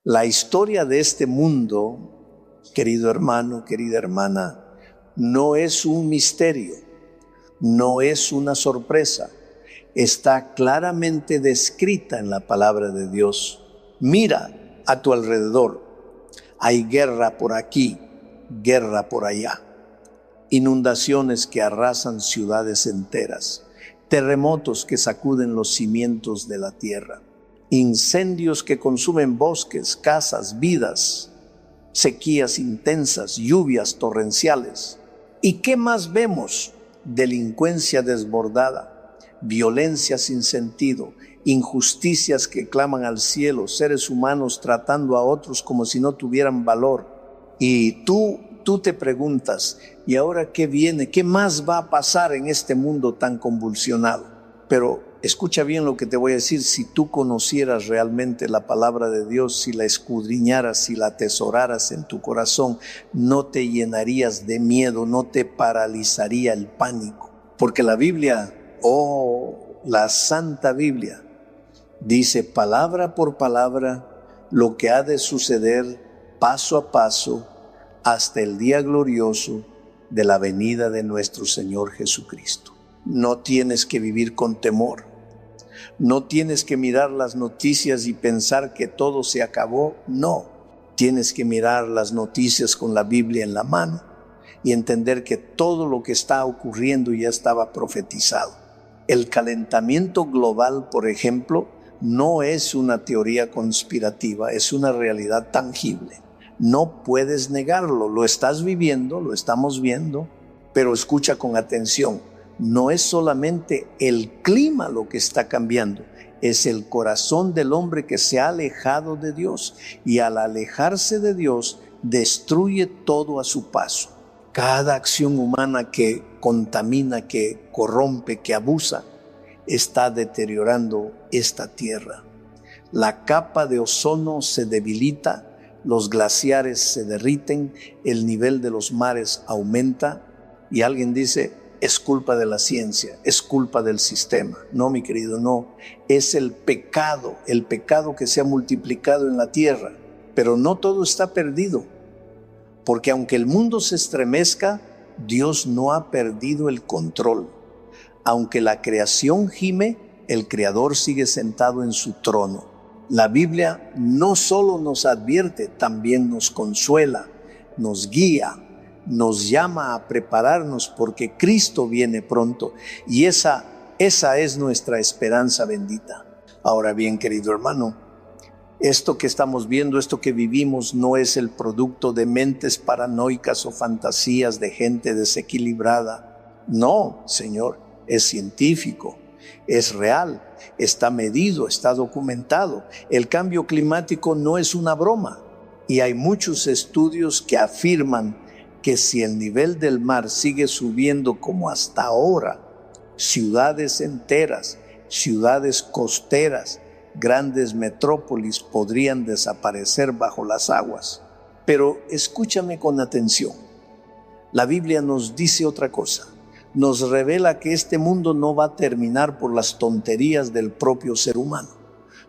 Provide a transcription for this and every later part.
La historia de este mundo, querido hermano, querida hermana, no es un misterio, no es una sorpresa. Está claramente descrita en la palabra de Dios. Mira a tu alrededor. Hay guerra por aquí, guerra por allá. Inundaciones que arrasan ciudades enteras. Terremotos que sacuden los cimientos de la tierra. Incendios que consumen bosques, casas, vidas. Sequías intensas, lluvias torrenciales. ¿Y qué más vemos? Delincuencia desbordada, violencia sin sentido, injusticias que claman al cielo, seres humanos tratando a otros como si no tuvieran valor. Y tú te preguntas, ¿y ahora qué viene? ¿Qué más va a pasar en este mundo tan convulsionado? Pero escucha bien lo que te voy a decir. Si tú conocieras realmente la palabra de Dios, si la escudriñaras, si la atesoraras en tu corazón, no te llenarías de miedo, no te paralizaría el pánico. Porque la Biblia, la Santa Biblia, dice palabra por palabra lo que ha de suceder paso a paso hasta el día glorioso de la venida de nuestro Señor Jesucristo. No tienes que vivir con temor. No tienes que mirar las noticias y pensar que todo se acabó. No, tienes que mirar las noticias con la Biblia en la mano y entender que todo lo que está ocurriendo ya estaba profetizado. El calentamiento global, por ejemplo, no es una teoría conspirativa, es una realidad tangible. No puedes negarlo, lo estás viviendo, lo estamos viendo, pero escucha con atención. No es solamente el clima lo que está cambiando, es el corazón del hombre que se ha alejado de Dios, y al alejarse de Dios destruye todo a su paso. Cada acción humana que contamina, que corrompe, que abusa, está deteriorando esta tierra. La capa de ozono se debilita, los glaciares se derriten, el nivel de los mares aumenta, y alguien dice, es culpa de la ciencia, es culpa del sistema. No, mi querido, no. Es el pecado que se ha multiplicado en la tierra. Pero no todo está perdido, porque aunque el mundo se estremezca, Dios no ha perdido el control. Aunque la creación gime, el Creador sigue sentado en su trono. La Biblia no solo nos advierte, también nos consuela, nos guía, nos llama a prepararnos porque Cristo viene pronto, y esa es nuestra esperanza bendita. Ahora bien, querido hermano, esto que estamos viendo, esto que vivimos, no es el producto de mentes paranoicas o fantasías de gente desequilibrada. No, Señor, es científico, es real, está medido, está documentado. El cambio climático no es una broma, y hay muchos estudios que afirman que si el nivel del mar sigue subiendo como hasta ahora, ciudades enteras, ciudades costeras, grandes metrópolis podrían desaparecer bajo las aguas. Pero escúchame con atención. La Biblia nos dice otra cosa. Nos revela que este mundo no va a terminar por las tonterías del propio ser humano.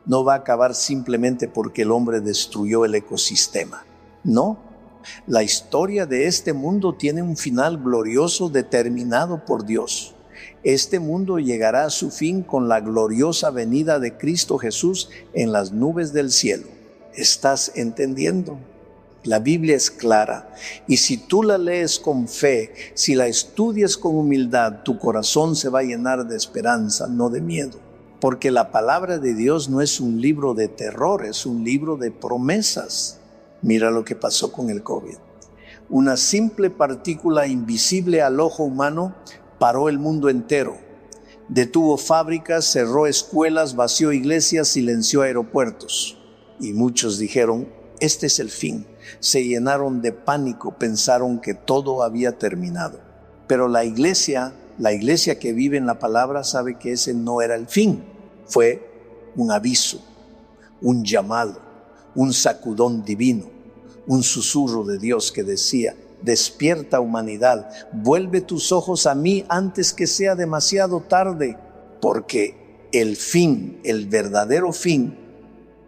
No va a acabar simplemente porque el hombre destruyó el ecosistema. No. La historia de este mundo tiene un final glorioso determinado por Dios. Este mundo llegará a su fin con la gloriosa venida de Cristo Jesús en las nubes del cielo. ¿Estás entendiendo? La Biblia es clara, y si tú la lees con fe, si la estudias con humildad, tu corazón se va a llenar de esperanza, no de miedo. Porque la palabra de Dios no es un libro de terror, es un libro de promesas. Mira lo que pasó con el COVID. Una simple partícula invisible al ojo humano paró el mundo entero. Detuvo fábricas, cerró escuelas, vació iglesias, silenció aeropuertos. Y muchos dijeron, este es el fin. Se llenaron de pánico, pensaron que todo había terminado. Pero la iglesia que vive en la palabra sabe que ese no era el fin. Fue un aviso, un llamado, un sacudón divino, un susurro de Dios que decía, despierta humanidad, vuelve tus ojos a mí antes que sea demasiado tarde, porque el fin, el verdadero fin,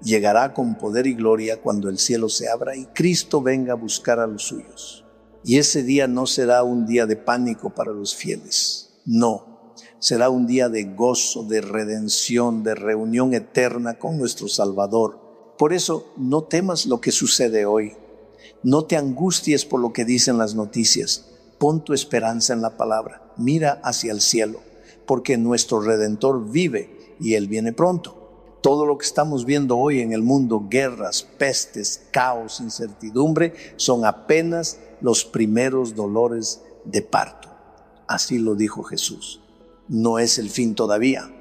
llegará con poder y gloria cuando el cielo se abra y Cristo venga a buscar a los suyos. Y ese día no será un día de pánico para los fieles, no, será un día de gozo, de redención, de reunión eterna con nuestro Salvador. Por eso no temas lo que sucede hoy, no te angusties por lo que dicen las noticias, pon tu esperanza en la palabra, mira hacia el cielo, porque nuestro Redentor vive y Él viene pronto. Todo lo que estamos viendo hoy en el mundo, guerras, pestes, caos, incertidumbre, son apenas los primeros dolores de parto. Así lo dijo Jesús. No es el fin todavía,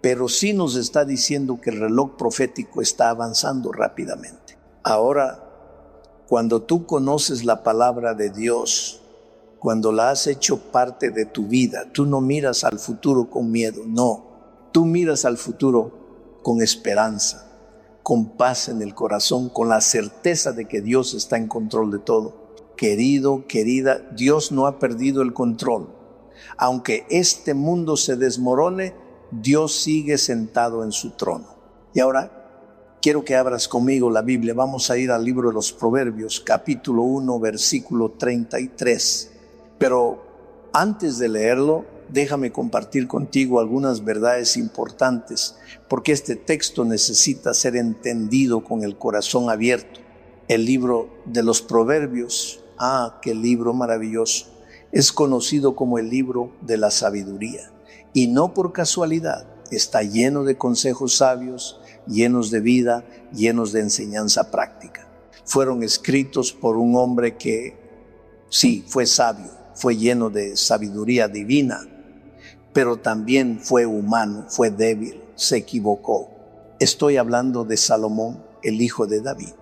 pero sí nos está diciendo que el reloj profético está avanzando rápidamente. Ahora, cuando tú conoces la palabra de Dios, cuando la has hecho parte de tu vida, tú no miras al futuro con miedo, no. Tú miras al futuro con esperanza, con paz en el corazón, con la certeza de que Dios está en control de todo. Querido, querida, Dios no ha perdido el control. Aunque este mundo se desmorone, Dios sigue sentado en su trono. Y ahora quiero que abras conmigo la Biblia. Vamos a ir al libro de los Proverbios, capítulo 1, versículo 33. Pero antes de leerlo, déjame compartir contigo algunas verdades importantes, porque este texto necesita ser entendido con el corazón abierto. El libro de los Proverbios, qué libro maravilloso, es conocido como el libro de la sabiduría. Y no por casualidad, está lleno de consejos sabios, llenos de vida, llenos de enseñanza práctica. Fueron escritos por un hombre que, sí, fue sabio, fue lleno de sabiduría divina, pero también fue humano, fue débil, se equivocó. Estoy hablando de Salomón, el hijo de David,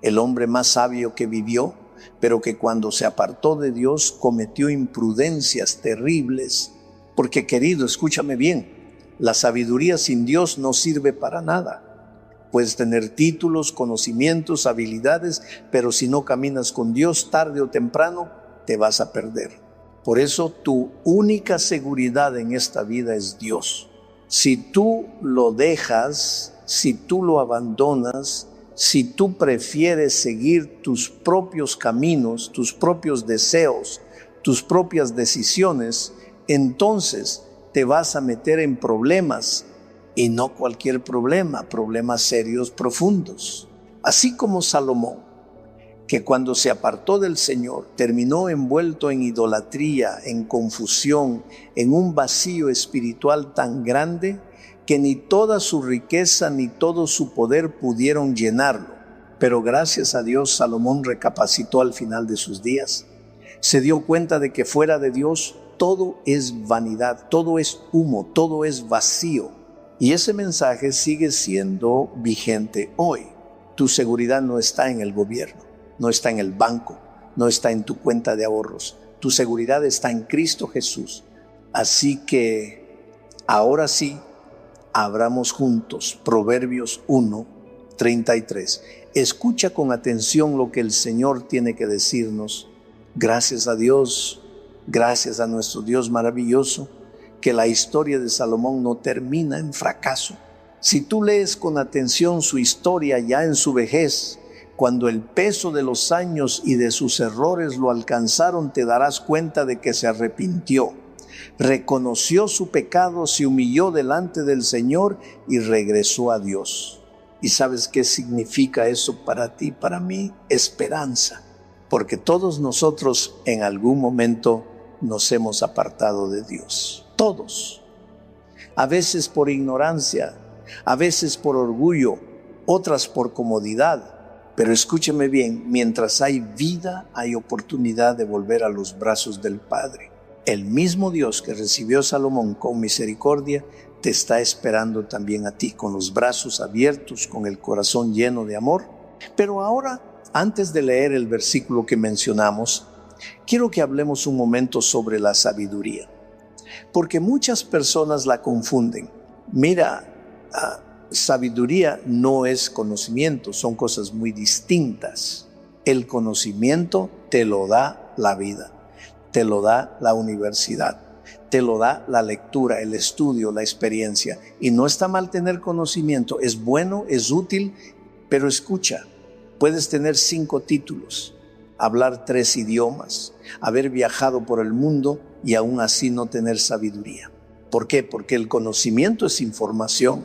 el hombre más sabio que vivió, pero que cuando se apartó de Dios cometió imprudencias terribles. Porque, querido, escúchame bien, la sabiduría sin Dios no sirve para nada. Puedes tener títulos, conocimientos, habilidades, pero si no caminas con Dios, tarde o temprano te vas a perder. Por eso tu única seguridad en esta vida es Dios. Si tú lo dejas, si tú lo abandonas, si tú prefieres seguir tus propios caminos, tus propios deseos, tus propias decisiones, entonces te vas a meter en problemas, y no cualquier problema, problemas serios, profundos. Así como Salomón, que cuando se apartó del Señor, terminó envuelto en idolatría, en confusión, en un vacío espiritual tan grande, que ni toda su riqueza ni todo su poder pudieron llenarlo. Pero gracias a Dios, Salomón recapacitó al final de sus días. Se dio cuenta de que fuera de Dios todo es vanidad, todo es humo, todo es vacío. Y ese mensaje sigue siendo vigente hoy. Tu seguridad no está en el gobierno, no está en el banco, no está en tu cuenta de ahorros. Tu seguridad está en Cristo Jesús. Así que ahora sí, abramos juntos Proverbios 1, 33. Escucha con atención lo que el Señor tiene que decirnos. Gracias a Dios, gracias a nuestro Dios maravilloso, que la historia de Salomón no termina en fracaso. Si tú lees con atención su historia ya en su vejez, cuando el peso de los años y de sus errores lo alcanzaron, te darás cuenta de que se arrepintió. Reconoció su pecado, se humilló delante del Señor y regresó a Dios. ¿Y sabes qué significa eso para ti, para mí? Esperanza. Porque todos nosotros en algún momento nos hemos apartado de Dios. Todos. A veces por ignorancia, a veces por orgullo, otras por comodidad. Pero escúcheme bien, mientras hay vida, hay oportunidad de volver a los brazos del Padre. El mismo Dios que recibió a Salomón con misericordia, te está esperando también a ti, con los brazos abiertos, con el corazón lleno de amor. Pero ahora, antes de leer el versículo que mencionamos, quiero que hablemos un momento sobre la sabiduría, porque muchas personas la confunden. Mira, sabiduría no es conocimiento, son cosas muy distintas. El conocimiento te lo da la vida, te lo da la universidad. te lo da la lectura, el estudio, la experiencia. Y no está mal tener conocimiento, es bueno, es útil, pero escucha, puedes tener 5 títulos, hablar 3 idiomas, haber viajado por el mundo y aún así no tener sabiduría. ¿Por qué? Porque el conocimiento es información,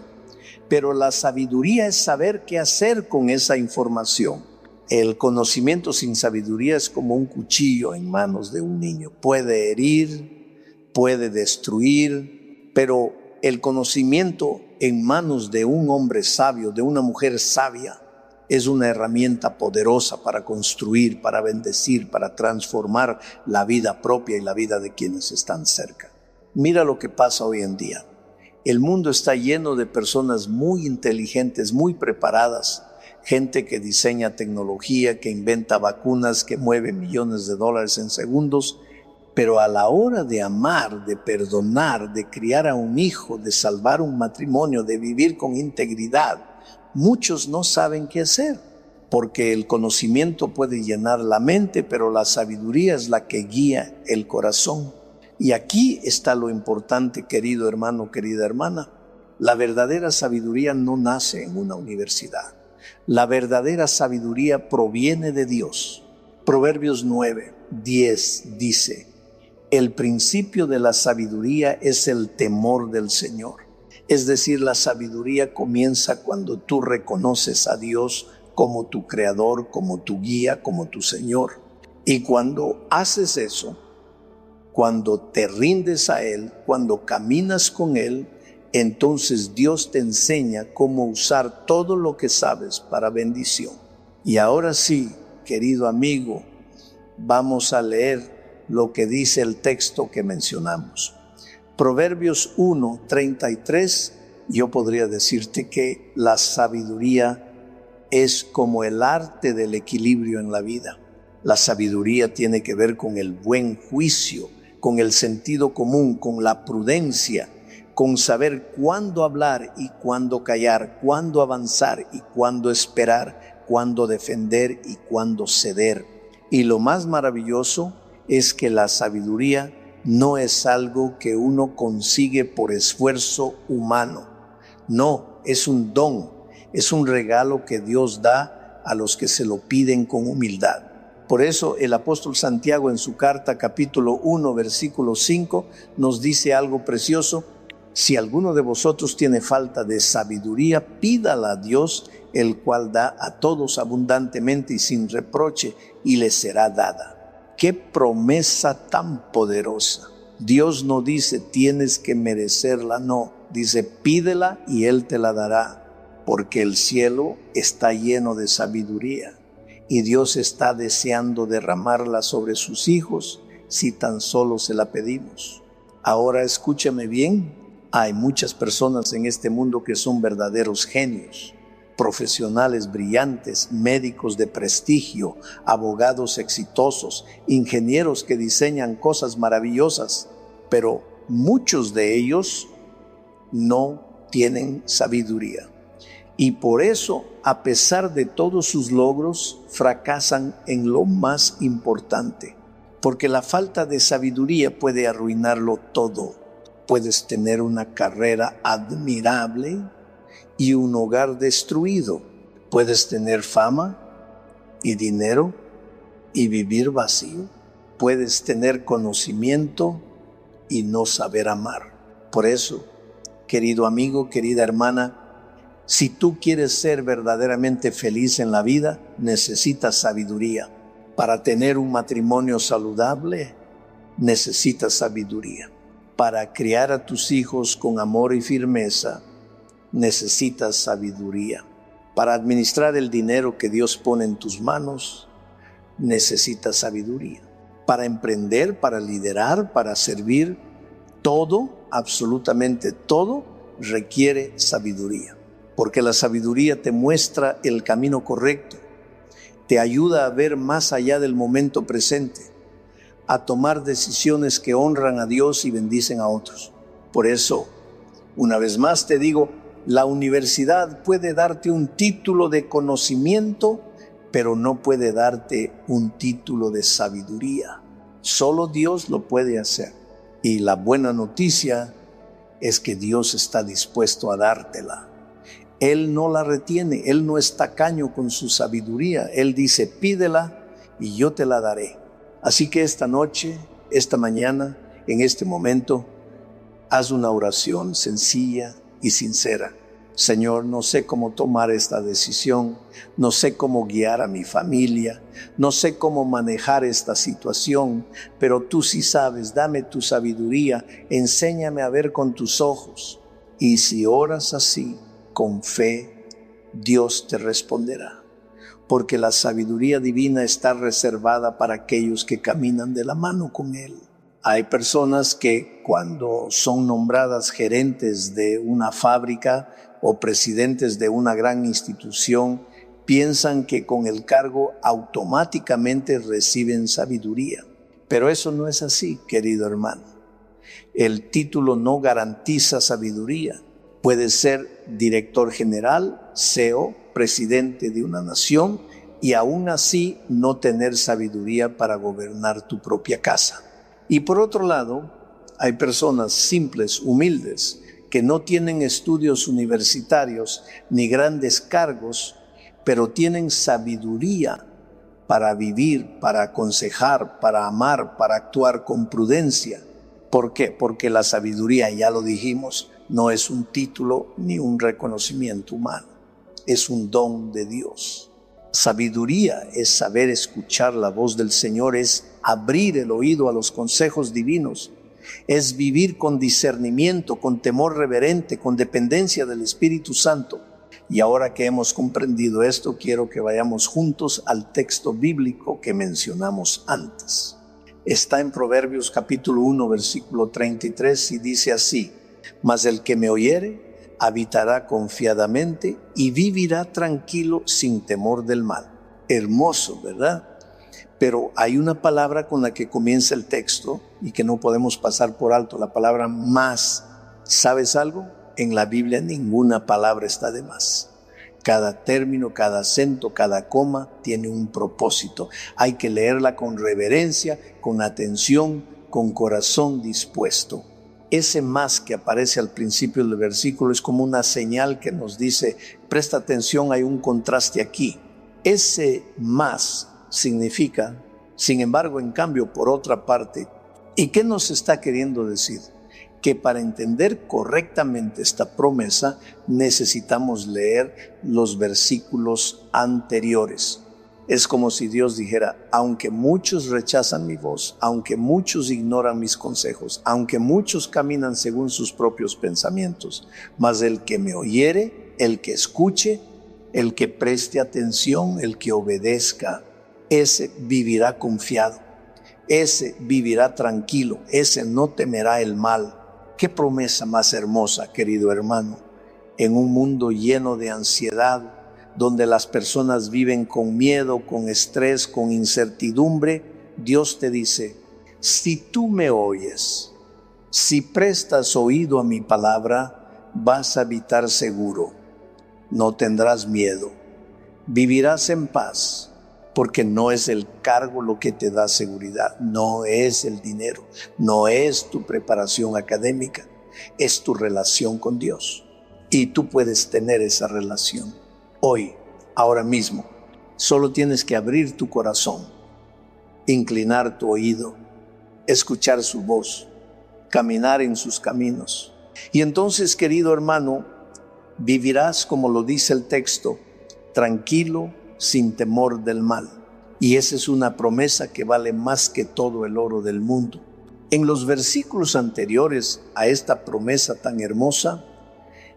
pero la sabiduría es saber qué hacer con esa información. El conocimiento sin sabiduría es como un cuchillo en manos de un niño. Puede herir, puede destruir, pero el conocimiento en manos de un hombre sabio, de una mujer sabia, es una herramienta poderosa para construir, para bendecir, para transformar la vida propia y la vida de quienes están cerca. Mira lo que pasa hoy en día. El mundo está lleno de personas muy inteligentes, muy preparadas, gente que diseña tecnología, que inventa vacunas, que mueve millones de dólares en segundos, pero a la hora de amar, de perdonar, de criar a un hijo, de salvar un matrimonio, de vivir con integridad, muchos no saben qué hacer, porque el conocimiento puede llenar la mente, pero la sabiduría es la que guía el corazón. Y aquí está lo importante, querido hermano, querida hermana. La verdadera sabiduría no nace en una universidad. La verdadera sabiduría proviene de Dios. Proverbios 9:10 dice: el principio de la sabiduría es el temor del Señor. Es decir, la sabiduría comienza cuando tú reconoces a Dios como tu creador, como tu guía, como tu Señor. Y cuando haces eso, cuando te rindes a Él, cuando caminas con Él, entonces Dios te enseña cómo usar todo lo que sabes para bendición. Y ahora sí, querido amigo, vamos a leer lo que dice el texto que mencionamos. Proverbios 1:33, yo podría decirte que la sabiduría es como el arte del equilibrio en la vida. La sabiduría tiene que ver con el buen juicio, con el sentido común, con la prudencia, con saber cuándo hablar y cuándo callar, cuándo avanzar y cuándo esperar, cuándo defender y cuándo ceder. Y lo más maravilloso es que la sabiduría no es algo que uno consigue por esfuerzo humano. No, es un don, es un regalo que Dios da a los que se lo piden con humildad. Por eso el apóstol Santiago en su carta capítulo 1 versículo 5 nos dice algo precioso: si alguno de vosotros tiene falta de sabiduría, pídala a Dios, el cual da a todos abundantemente y sin reproche, y le será dada. ¡Qué promesa tan poderosa! Dios no dice tienes que merecerla, no. Dice pídela y Él te la dará, porque el cielo está lleno de sabiduría. Y Dios está deseando derramarla sobre sus hijos si tan solo se la pedimos. Ahora escúchame bien, hay muchas personas en este mundo que son verdaderos genios, profesionales brillantes, médicos de prestigio, abogados exitosos, ingenieros que diseñan cosas maravillosas, pero muchos de ellos no tienen sabiduría. Y por eso, a pesar de todos sus logros, fracasan en lo más importante. Porque la falta de sabiduría puede arruinarlo todo. Puedes tener una carrera admirable y un hogar destruido. Puedes tener fama y dinero y vivir vacío. Puedes tener conocimiento y no saber amar. Por eso, querido amigo, querida hermana, si tú quieres ser verdaderamente feliz en la vida, necesitas sabiduría. Para tener un matrimonio saludable, necesitas sabiduría. Para criar a tus hijos con amor y firmeza, necesitas sabiduría. Para administrar el dinero que Dios pone en tus manos, necesitas sabiduría. Para emprender, para liderar, para servir, todo, absolutamente todo, requiere sabiduría. Porque la sabiduría te muestra el camino correcto, te ayuda a ver más allá del momento presente, a tomar decisiones que honran a Dios y bendicen a otros. Por eso, una vez más te digo, la universidad puede darte un título de conocimiento, pero no puede darte un título de sabiduría. Solo Dios lo puede hacer. Y la buena noticia es que Dios está dispuesto a dártela. Él no la retiene, Él no es tacaño con su sabiduría. Él dice, pídela y yo te la daré. Así que esta noche, esta mañana, en este momento, haz una oración sencilla y sincera. Señor, no sé cómo tomar esta decisión, no sé cómo guiar a mi familia, no sé cómo manejar esta situación, pero tú sí sabes, dame tu sabiduría, enséñame a ver con tus ojos. Y si oras así, con fe, Dios te responderá, porque la sabiduría divina está reservada para aquellos que caminan de la mano con Él. Hay personas que cuando son nombradas gerentes de una fábrica o presidentes de una gran institución, piensan que con el cargo automáticamente reciben sabiduría. Pero eso no es así, querido hermano. El título no garantiza sabiduría. Puedes ser director general, CEO, presidente de una nación y aún así no tener sabiduría para gobernar tu propia casa. Y por otro lado, hay personas simples, humildes, que no tienen estudios universitarios ni grandes cargos, pero tienen sabiduría para vivir, para aconsejar, para amar, para actuar con prudencia. ¿Por qué? Porque la sabiduría, ya lo dijimos, no es un título ni un reconocimiento humano, es un don de Dios. Sabiduría es saber escuchar la voz del Señor, es abrir el oído a los consejos divinos, es vivir con discernimiento, con temor reverente, con dependencia del Espíritu Santo. Y ahora que hemos comprendido esto, quiero que vayamos juntos al texto bíblico que mencionamos antes. Está en Proverbios capítulo 1, versículo 33 y dice así: mas el que me oyere habitará confiadamente y vivirá tranquilo sin temor del mal. Hermoso, ¿verdad? Pero hay una palabra con la que comienza el texto y que no podemos pasar por alto, la palabra más. ¿Sabes algo? En la Biblia ninguna palabra está de más. Cada término, cada acento, cada coma tiene un propósito. Hay que leerla con reverencia, con atención, con corazón dispuesto. Ese más que aparece al principio del versículo es como una señal que nos dice, presta atención, hay un contraste aquí. Ese más significa, sin embargo, en cambio, por otra parte, ¿y qué nos está queriendo decir? Que para entender correctamente esta promesa necesitamos leer los versículos anteriores. Es como si Dios dijera, aunque muchos rechazan mi voz, aunque muchos ignoran mis consejos, aunque muchos caminan según sus propios pensamientos, mas el que me oyere, el que escuche, el que preste atención, el que obedezca, ese vivirá confiado, ese vivirá tranquilo, ese no temerá el mal. Qué promesa más hermosa, querido hermano, en un mundo lleno de ansiedad, donde las personas viven con miedo, con estrés, con incertidumbre. Dios te dice, si tú me oyes, si prestas oído a mi palabra, vas a habitar seguro, no tendrás miedo, vivirás en paz, porque no es el cargo lo que te da seguridad, no es el dinero, no es tu preparación académica, es tu relación con Dios. Y tú puedes tener esa relación hoy, ahora mismo. Solo tienes que abrir tu corazón, inclinar tu oído, escuchar su voz, caminar en sus caminos. Y entonces, querido hermano, vivirás, como lo dice el texto, tranquilo, sin temor del mal. Y esa es una promesa que vale más que todo el oro del mundo. En los versículos anteriores a esta promesa tan hermosa,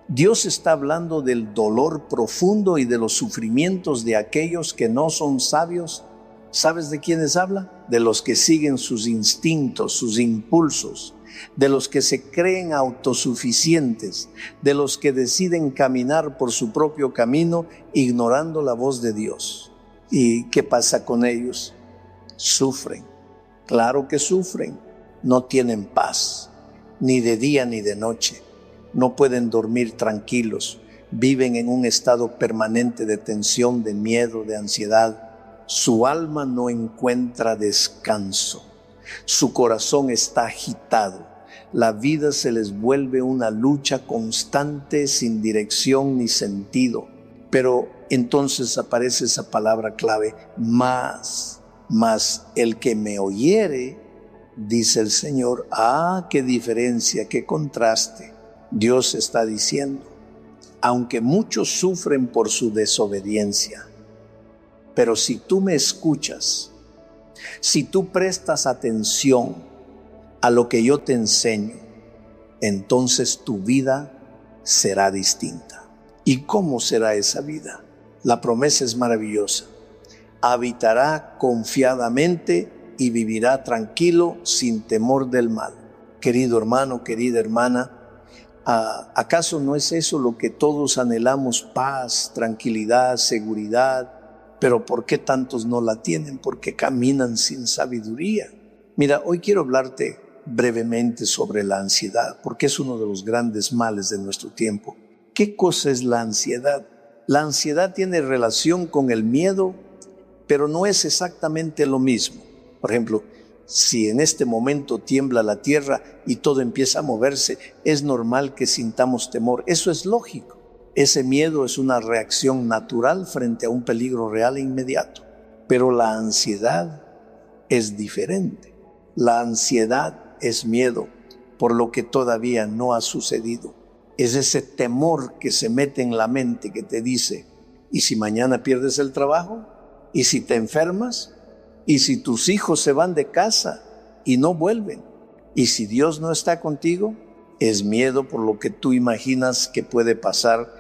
Dios está hablando del dolor profundo y de los sufrimientos de aquellos que no son sabios. ¿Sabes de quiénes habla? De los que siguen sus instintos, sus impulsos, de los que se creen autosuficientes, de los que deciden caminar por su propio camino ignorando la voz de Dios. ¿Y qué pasa con ellos? Sufren. Claro que sufren. No tienen paz, ni de día ni de noche. No pueden dormir tranquilos. Viven en un estado permanente de tensión, de miedo, de ansiedad. Su alma no encuentra descanso. Su corazón está agitado. La vida se les vuelve una lucha constante sin dirección ni sentido. Pero entonces aparece esa palabra clave, más el que me oyere, dice el Señor. Qué diferencia, qué contraste. Dios está diciendo, aunque muchos sufren por su desobediencia, pero si tú me escuchas, si tú prestas atención a lo que yo te enseño, entonces tu vida será distinta. ¿Y cómo será esa vida? La promesa es maravillosa. Habitará confiadamente y vivirá tranquilo sin temor del mal. Querido hermano, querida hermana, ¿acaso no es eso lo que todos anhelamos? Paz, tranquilidad, seguridad. Pero ¿por qué tantos no la tienen? Porque caminan sin sabiduría. Mira, hoy quiero hablarte brevemente sobre la ansiedad, porque es uno de los grandes males de nuestro tiempo. ¿Qué cosa es la ansiedad? La ansiedad tiene relación con el miedo, pero no es exactamente lo mismo. Por ejemplo, si en este momento tiembla la tierra y todo empieza a moverse, es normal que sintamos temor. Eso es lógico. Ese miedo es una reacción natural frente a un peligro real e inmediato. Pero la ansiedad es diferente. La ansiedad es miedo por lo que todavía no ha sucedido. Es ese temor que se mete en la mente que te dice, ¿y si mañana pierdes el trabajo? ¿Y si te enfermas? ¿Y si tus hijos se van de casa y no vuelven? ¿Y si Dios no está contigo? Es miedo por lo que tú imaginas que puede pasar,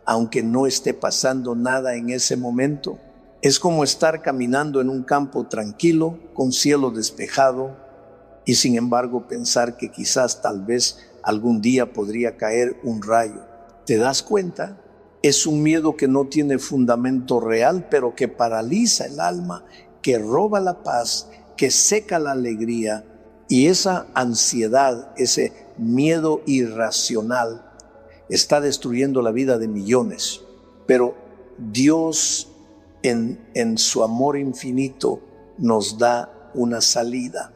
aunque no esté pasando nada en ese momento. Es como estar caminando en un campo tranquilo, con cielo despejado, y sin embargo pensar que quizás tal vez algún día podría caer un rayo. ¿Te das cuenta? Es un miedo que no tiene fundamento real, pero que paraliza el alma, que roba la paz, que seca la alegría. Y esa ansiedad, ese miedo irracional, está destruyendo la vida de millones. Pero Dios, en su amor infinito, nos da una salida,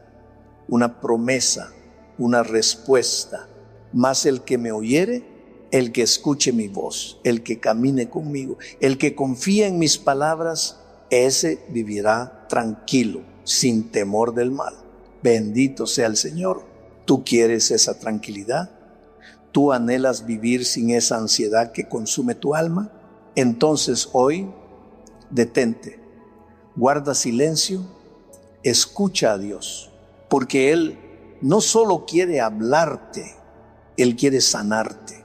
una promesa, una respuesta. Mas el que me oyere, el que escuche mi voz, el que camine conmigo, el que confía en mis palabras, ese vivirá tranquilo, sin temor del mal. Bendito sea el Señor. ¿Tú quieres esa tranquilidad? ¿Tú anhelas vivir sin esa ansiedad que consume tu alma? Entonces hoy, detente, guarda silencio, escucha a Dios, porque Él no solo quiere hablarte, Él quiere sanarte,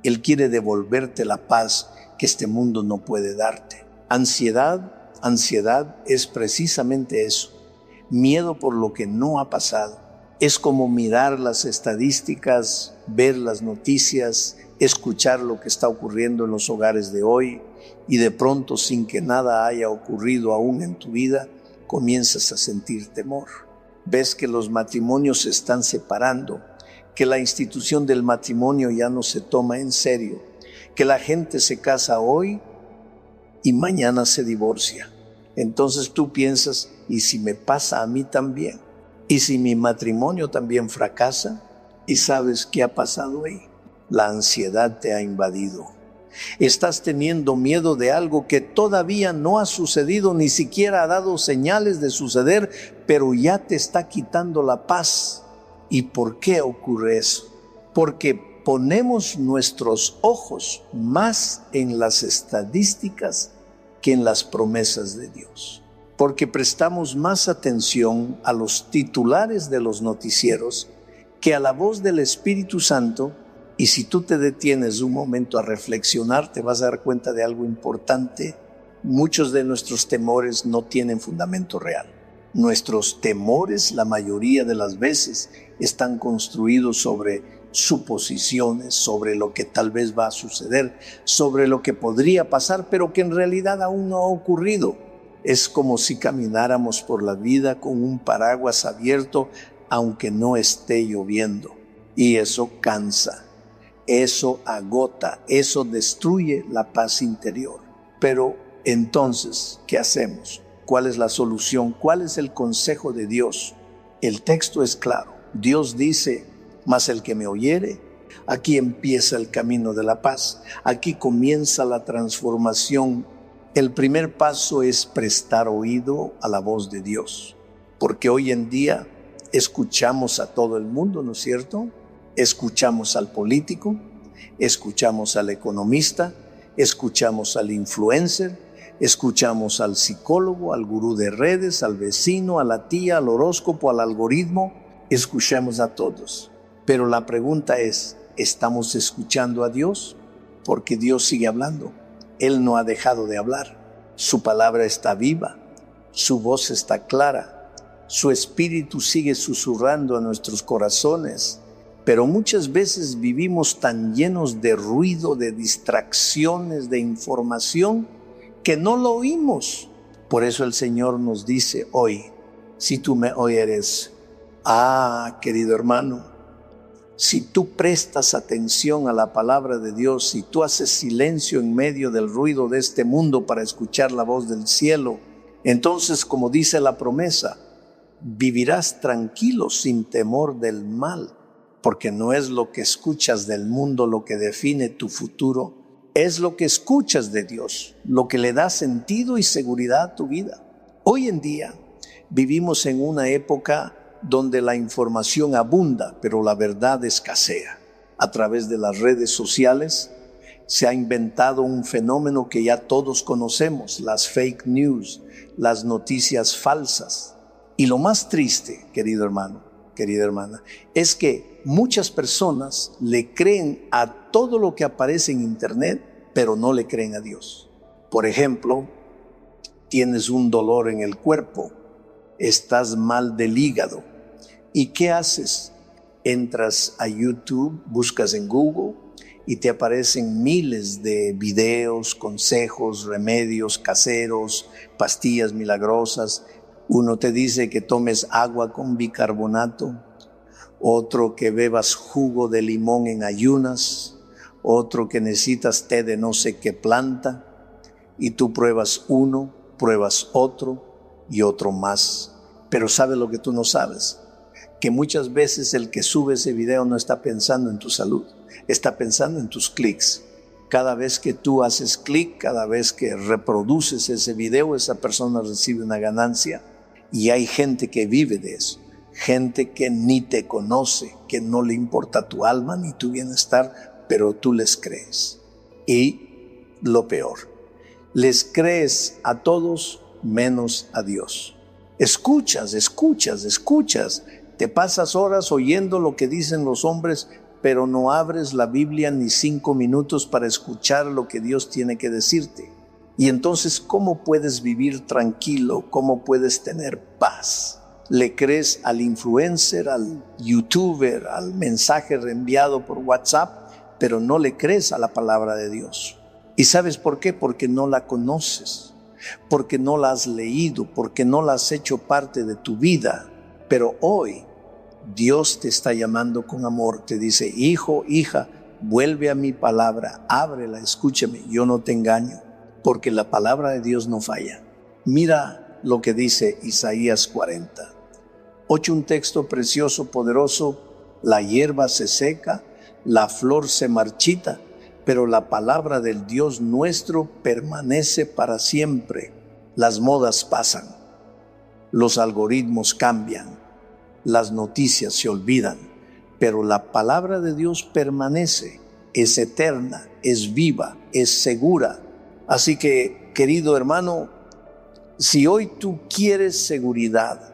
Él quiere devolverte la paz que este mundo no puede darte. Ansiedad es precisamente eso, miedo por lo que no ha pasado. Es como mirar las estadísticas, ver las noticias, escuchar lo que está ocurriendo en los hogares de hoy y de pronto, sin que nada haya ocurrido aún en tu vida, comienzas a sentir temor. Ves que los matrimonios se están separando, que la institución del matrimonio ya no se toma en serio, que la gente se casa hoy y mañana se divorcia. Entonces tú piensas, ¿y si me pasa a mí también? ¿Y si mi matrimonio también fracasa? ¿Y sabes qué ha pasado ahí? La ansiedad te ha invadido. Estás teniendo miedo de algo que todavía no ha sucedido, ni siquiera ha dado señales de suceder, pero ya te está quitando la paz. ¿Y por qué ocurre eso? Porque ponemos nuestros ojos más en las estadísticas que en las promesas de Dios. Porque prestamos más atención a los titulares de los noticieros que a la voz del Espíritu Santo. Y si tú te detienes un momento a reflexionar, te vas a dar cuenta de algo importante. Muchos de nuestros temores no tienen fundamento real. Nuestros temores, la mayoría de las veces, están construidos sobre suposiciones, sobre lo que tal vez va a suceder, sobre lo que podría pasar, pero que en realidad aún no ha ocurrido. Es como si camináramos por la vida con un paraguas abierto, aunque no esté lloviendo. Y eso cansa, eso agota, eso destruye la paz interior. Pero entonces, ¿qué hacemos? ¿Cuál es la solución? ¿Cuál es el consejo de Dios? El texto es claro. Dios dice, mas el que me oyere, aquí empieza el camino de la paz. Aquí comienza la transformación. El primer paso es prestar oído a la voz de Dios, porque hoy en día escuchamos a todo el mundo, ¿no es cierto? Escuchamos al político, escuchamos al economista, escuchamos al influencer, escuchamos al psicólogo, al gurú de redes, al vecino, a la tía, al horóscopo, al algoritmo. Escuchamos a todos. Pero la pregunta es, ¿estamos escuchando a Dios? Porque Dios sigue hablando. Él no ha dejado de hablar. Su palabra está viva. Su voz está clara. Su espíritu sigue susurrando a nuestros corazones. Pero muchas veces vivimos tan llenos de ruido, de distracciones, de información, que no lo oímos. Por eso el Señor nos dice hoy, si tú me oyeres, querido hermano, si tú prestas atención a la palabra de Dios, si tú haces silencio en medio del ruido de este mundo para escuchar la voz del cielo, entonces, como dice la promesa, vivirás tranquilo sin temor del mal, porque no es lo que escuchas del mundo lo que define tu futuro, es lo que escuchas de Dios, lo que le da sentido y seguridad a tu vida. Hoy en día vivimos en una época donde la información abunda, pero la verdad escasea. A través de las redes sociales se ha inventado un fenómeno que ya todos conocemos, las fake news, las noticias falsas. Y lo más triste, querido hermano, querida hermana, es que muchas personas le creen a todo lo que aparece en internet, pero no le creen a Dios. Por ejemplo, tienes un dolor en el cuerpo, estás mal del hígado. ¿Y qué haces? Entras a YouTube, buscas en Google y te aparecen miles de videos, consejos, remedios caseros, pastillas milagrosas. Uno te dice que tomes agua con bicarbonato, otro que bebas jugo de limón en ayunas, otro que necesitas té de no sé qué planta, y tú pruebas uno, pruebas otro y otro más. Pero ¿sabes lo que tú no sabes? Que muchas veces el que sube ese video no está pensando en tu salud, está pensando en tus clics. Cada vez que tú haces clic, cada vez que reproduces ese video, esa persona recibe una ganancia, y hay gente que vive de eso, gente que ni te conoce, que no le importa tu alma ni tu bienestar, pero tú les crees. Y lo peor, les crees a todos menos a Dios. Escuchas, te pasas horas oyendo lo que dicen los hombres, pero no abres la Biblia ni 5 minutos para escuchar lo que Dios tiene que decirte. Y entonces, ¿cómo puedes vivir tranquilo? ¿Cómo puedes tener paz? Le crees al influencer, al youtuber, al mensaje reenviado por WhatsApp, pero no le crees a la palabra de Dios. ¿Y sabes por qué? Porque no la conoces, porque no la has leído, porque no la has hecho parte de tu vida. Pero hoy Dios te está llamando con amor, te dice, hijo, hija, vuelve a mi palabra, ábrela, escúchame, yo no te engaño, porque la palabra de Dios no falla. Mira lo que dice Isaías 40. Un texto precioso, poderoso. La hierba se seca, la flor se marchita, pero la palabra del Dios nuestro permanece para siempre. Las modas pasan, los algoritmos cambian, las noticias se olvidan, pero la palabra de Dios permanece, es eterna, es viva, es segura. Así que, querido hermano, si hoy tú quieres seguridad,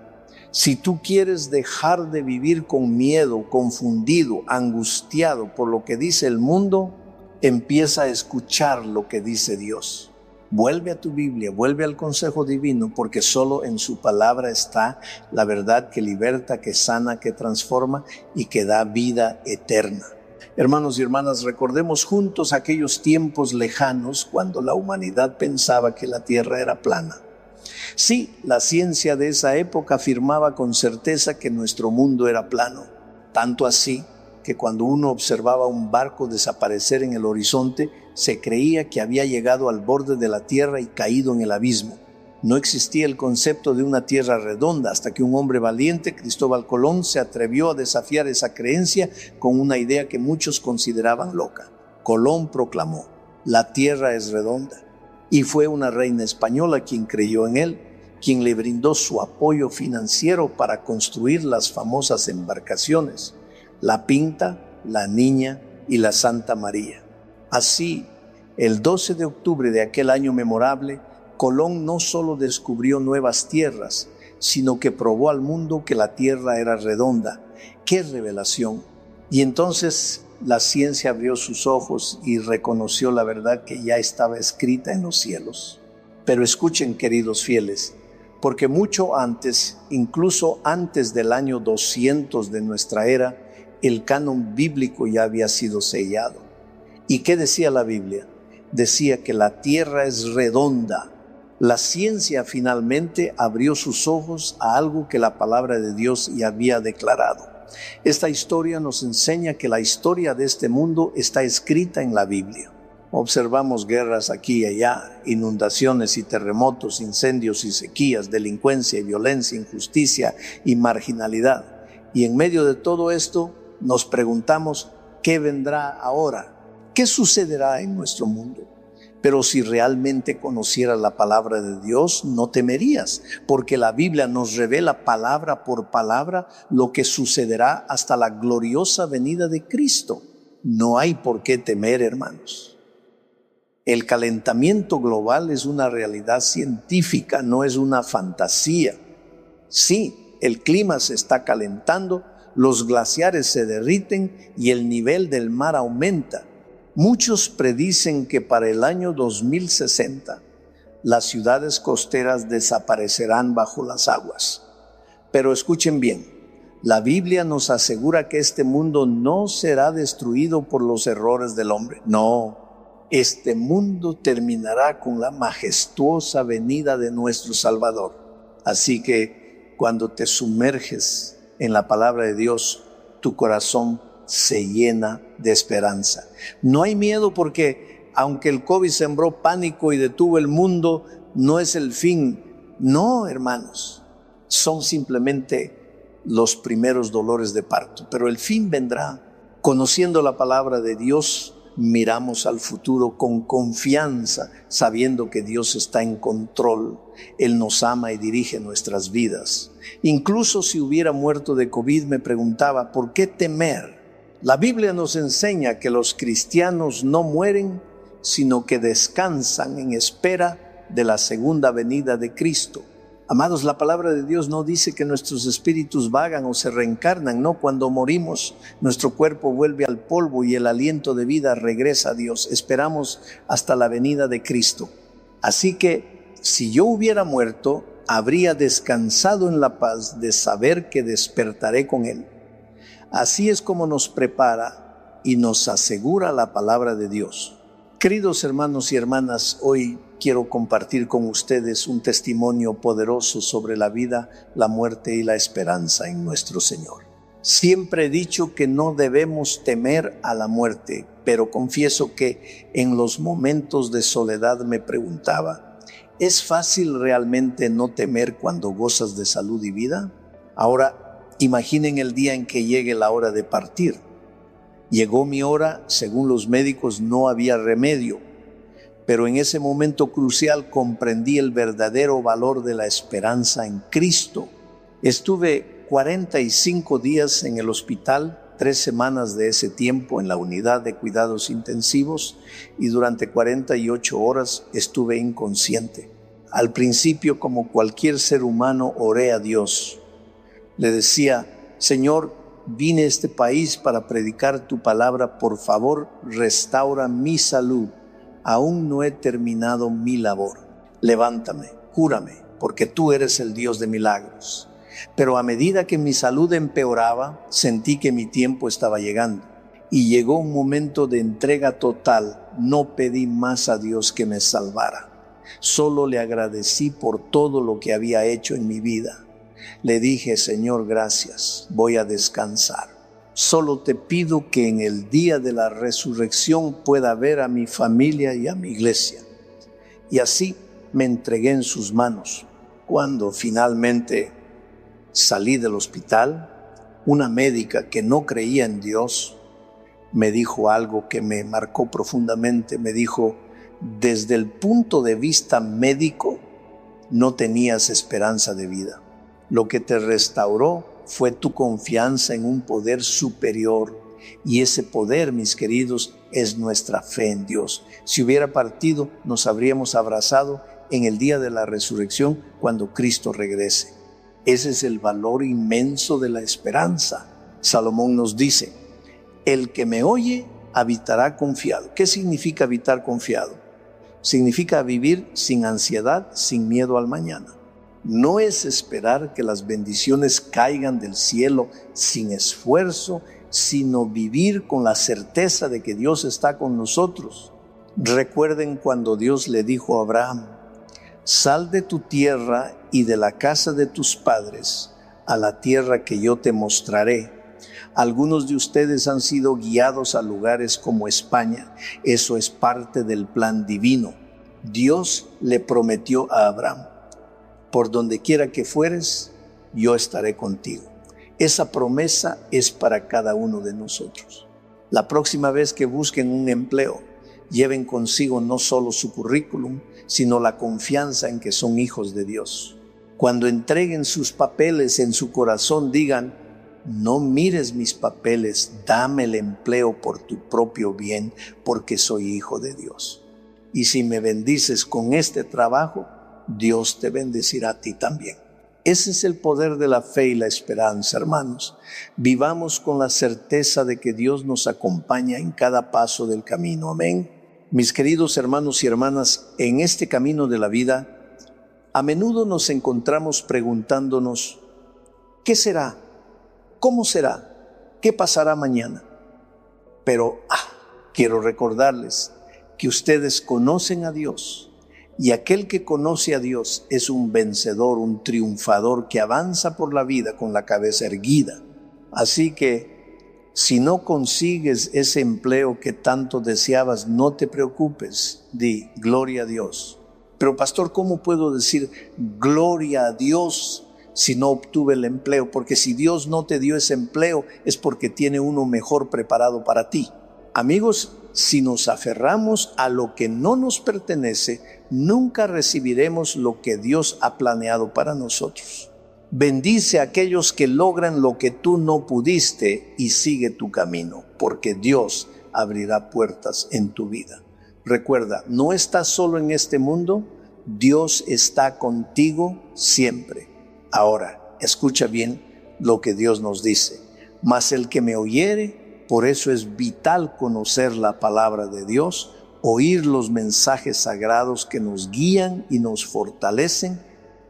si tú quieres dejar de vivir con miedo, confundido, angustiado por lo que dice el mundo, empieza a escuchar lo que dice Dios. Vuelve a tu Biblia, vuelve al consejo divino, porque solo en su palabra está la verdad que liberta, que sana, que transforma y que da vida eterna. Hermanos y hermanas, recordemos juntos aquellos tiempos lejanos cuando la humanidad pensaba que la tierra era plana. Sí, la ciencia de esa época afirmaba con certeza que nuestro mundo era plano, tanto así que cuando uno observaba un barco desaparecer en el horizonte, se creía que había llegado al borde de la tierra y caído en el abismo. No existía el concepto de una tierra redonda hasta que un hombre valiente, Cristóbal Colón, se atrevió a desafiar esa creencia con una idea que muchos consideraban loca. Colón proclamó: la tierra es redonda. Y fue una reina española quien creyó en él, quien le brindó su apoyo financiero para construir las famosas embarcaciones, la Pinta, la Niña y la Santa María. Así, el 12 de octubre de aquel año memorable, Colón no solo descubrió nuevas tierras, sino que probó al mundo que la tierra era redonda. ¡Qué revelación! Y entonces la ciencia abrió sus ojos y reconoció la verdad que ya estaba escrita en los cielos. Pero escuchen, queridos fieles, porque mucho antes, incluso antes del año 200 de nuestra era, el canon bíblico ya había sido sellado. ¿Y qué decía la Biblia? Decía que la tierra es redonda. La ciencia finalmente abrió sus ojos a algo que la palabra de Dios ya había declarado. Esta historia nos enseña que la historia de este mundo está escrita en la Biblia. Observamos guerras aquí y allá, inundaciones y terremotos, incendios y sequías, delincuencia y violencia, injusticia y marginalidad. Y en medio de todo esto nos preguntamos, ¿qué vendrá ahora? ¿Qué sucederá en nuestro mundo? Pero si realmente conocieras la palabra de Dios, no temerías, porque la Biblia nos revela palabra por palabra lo que sucederá hasta la gloriosa venida de Cristo. No hay por qué temer, hermanos. El calentamiento global es una realidad científica, no es una fantasía. Sí, el clima se está calentando, los glaciares se derriten y el nivel del mar aumenta. Muchos predicen que para el año 2060 las ciudades costeras desaparecerán bajo las aguas. Pero escuchen bien, la Biblia nos asegura que este mundo no será destruido por los errores del hombre. No, este mundo terminará con la majestuosa venida de nuestro Salvador. Así que cuando te sumerges en la palabra de Dios, tu corazón se llena de esperanza. No hay miedo porque aunque el COVID sembró pánico y detuvo el mundo, no es el fin. No, hermanos, son simplemente los primeros dolores de parto, pero el fin vendrá. Conociendo la palabra de Dios, miramos al futuro con confianza, sabiendo que Dios está en control. Él nos ama y dirige nuestras vidas. Incluso si hubiera muerto de COVID, me preguntaba, ¿por qué temer? La Biblia nos enseña que los cristianos no mueren, sino que descansan en espera de la segunda venida de Cristo. Amados, la palabra de Dios no dice que nuestros espíritus vagan o se reencarnan. No, cuando morimos, nuestro cuerpo vuelve al polvo y el aliento de vida regresa a Dios. Esperamos hasta la venida de Cristo. Así que, si yo hubiera muerto, habría descansado en la paz de saber que despertaré con Él. Así es como nos prepara y nos asegura la palabra de Dios. Queridos hermanos y hermanas, hoy quiero compartir con ustedes un testimonio poderoso sobre la vida, la muerte y la esperanza en nuestro Señor. Siempre he dicho que no debemos temer a la muerte, pero confieso que en los momentos de soledad me preguntaba, ¿es fácil realmente no temer cuando gozas de salud y vida? Ahora, imaginen el día en que llegue la hora de partir. Llegó mi hora, según los médicos no había remedio, pero en ese momento crucial comprendí el verdadero valor de la esperanza en Cristo. Estuve 45 días en el hospital, 3 semanas de ese tiempo en la unidad de cuidados intensivos y durante 48 horas estuve inconsciente. Al principio, como cualquier ser humano, oré a Dios. Le decía, Señor, vine a este país para predicar tu palabra, por favor, restaura mi salud. Aún no he terminado mi labor. Levántame, cúrame, porque tú eres el Dios de milagros. Pero a medida que mi salud empeoraba, sentí que mi tiempo estaba llegando. Y llegó un momento de entrega total. No pedí más a Dios que me salvara. Solo le agradecí por todo lo que había hecho en mi vida. Le dije, Señor, gracias, voy a descansar. Solo te pido que en el día de la resurrección pueda ver a mi familia y a mi iglesia. Y así, me entregué en sus manos. Cuando finalmente salí del hospital, una médica que no creía en Dios me dijo algo que me marcó profundamente. Me dijo: desde el punto de vista médico, no tenías esperanza de vida. Lo que te restauró fue tu confianza en un poder superior. Y ese poder, mis queridos, es nuestra fe en Dios. Si hubiera partido, nos habríamos abrazado en el día de la resurrección cuando Cristo regrese. Ese es el valor inmenso de la esperanza. Salomón nos dice: el que me oye habitará confiado. ¿Qué significa habitar confiado? Significa vivir sin ansiedad, sin miedo al mañana. No es esperar que las bendiciones caigan del cielo sin esfuerzo, sino vivir con la certeza de que Dios está con nosotros. Recuerden cuando Dios le dijo a Abraham: sal de tu tierra y de la casa de tus padres a la tierra que yo te mostraré. Algunos de ustedes han sido guiados a lugares como España. Eso es parte del plan divino. Dios le prometió a Abraham: por donde quiera que fueres, yo estaré contigo. Esa promesa es para cada uno de nosotros. La próxima vez que busquen un empleo, lleven consigo no solo su currículum, sino la confianza en que son hijos de Dios. Cuando entreguen sus papeles, en su corazón digan: no mires mis papeles, dame el empleo por tu propio bien, porque soy hijo de Dios. Y si me bendices con este trabajo, Dios te bendecirá a ti también. Ese es el poder de la fe y la esperanza, hermanos. Vivamos con la certeza de que Dios nos acompaña en cada paso del camino. Amén. Mis queridos hermanos y hermanas, en este camino de la vida, a menudo nos encontramos preguntándonos: ¿qué será? ¿Cómo será? ¿Qué pasará mañana? Pero quiero recordarles que ustedes conocen a Dios, y aquel que conoce a Dios es un vencedor, un triunfador que avanza por la vida con la cabeza erguida. Así que si no consigues ese empleo que tanto deseabas, no te preocupes, di gloria a Dios. Pero pastor, ¿cómo puedo decir gloria a Dios si no obtuve el empleo? Porque si Dios no te dio ese empleo, es porque tiene uno mejor preparado para ti. Amigos, si nos aferramos a lo que no nos pertenece, nunca recibiremos lo que Dios ha planeado para nosotros. Bendice a aquellos que logran lo que tú no pudiste y sigue tu camino, porque Dios abrirá puertas en tu vida. Recuerda, no estás solo en este mundo, Dios está contigo siempre. Ahora, escucha bien lo que Dios nos dice: mas el que me oyere. Por eso es vital conocer la palabra de Dios, oír los mensajes sagrados que nos guían y nos fortalecen.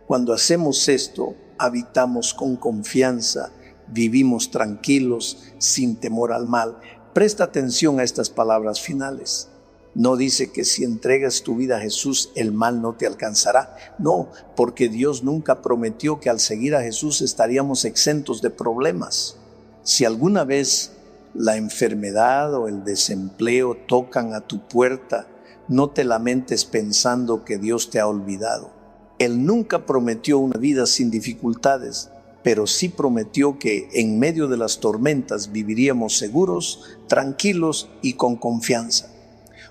Cuando hacemos esto, habitamos con confianza, vivimos tranquilos, sin temor al mal. Presta atención a estas palabras finales. No dice que si entregas tu vida a Jesús, el mal no te alcanzará. No, porque Dios nunca prometió que al seguir a Jesús estaríamos exentos de problemas. Si alguna vez la enfermedad o el desempleo tocan a tu puerta, no te lamentes pensando que Dios te ha olvidado. Él nunca prometió una vida sin dificultades, pero sí prometió que en medio de las tormentas viviríamos seguros, tranquilos y con confianza,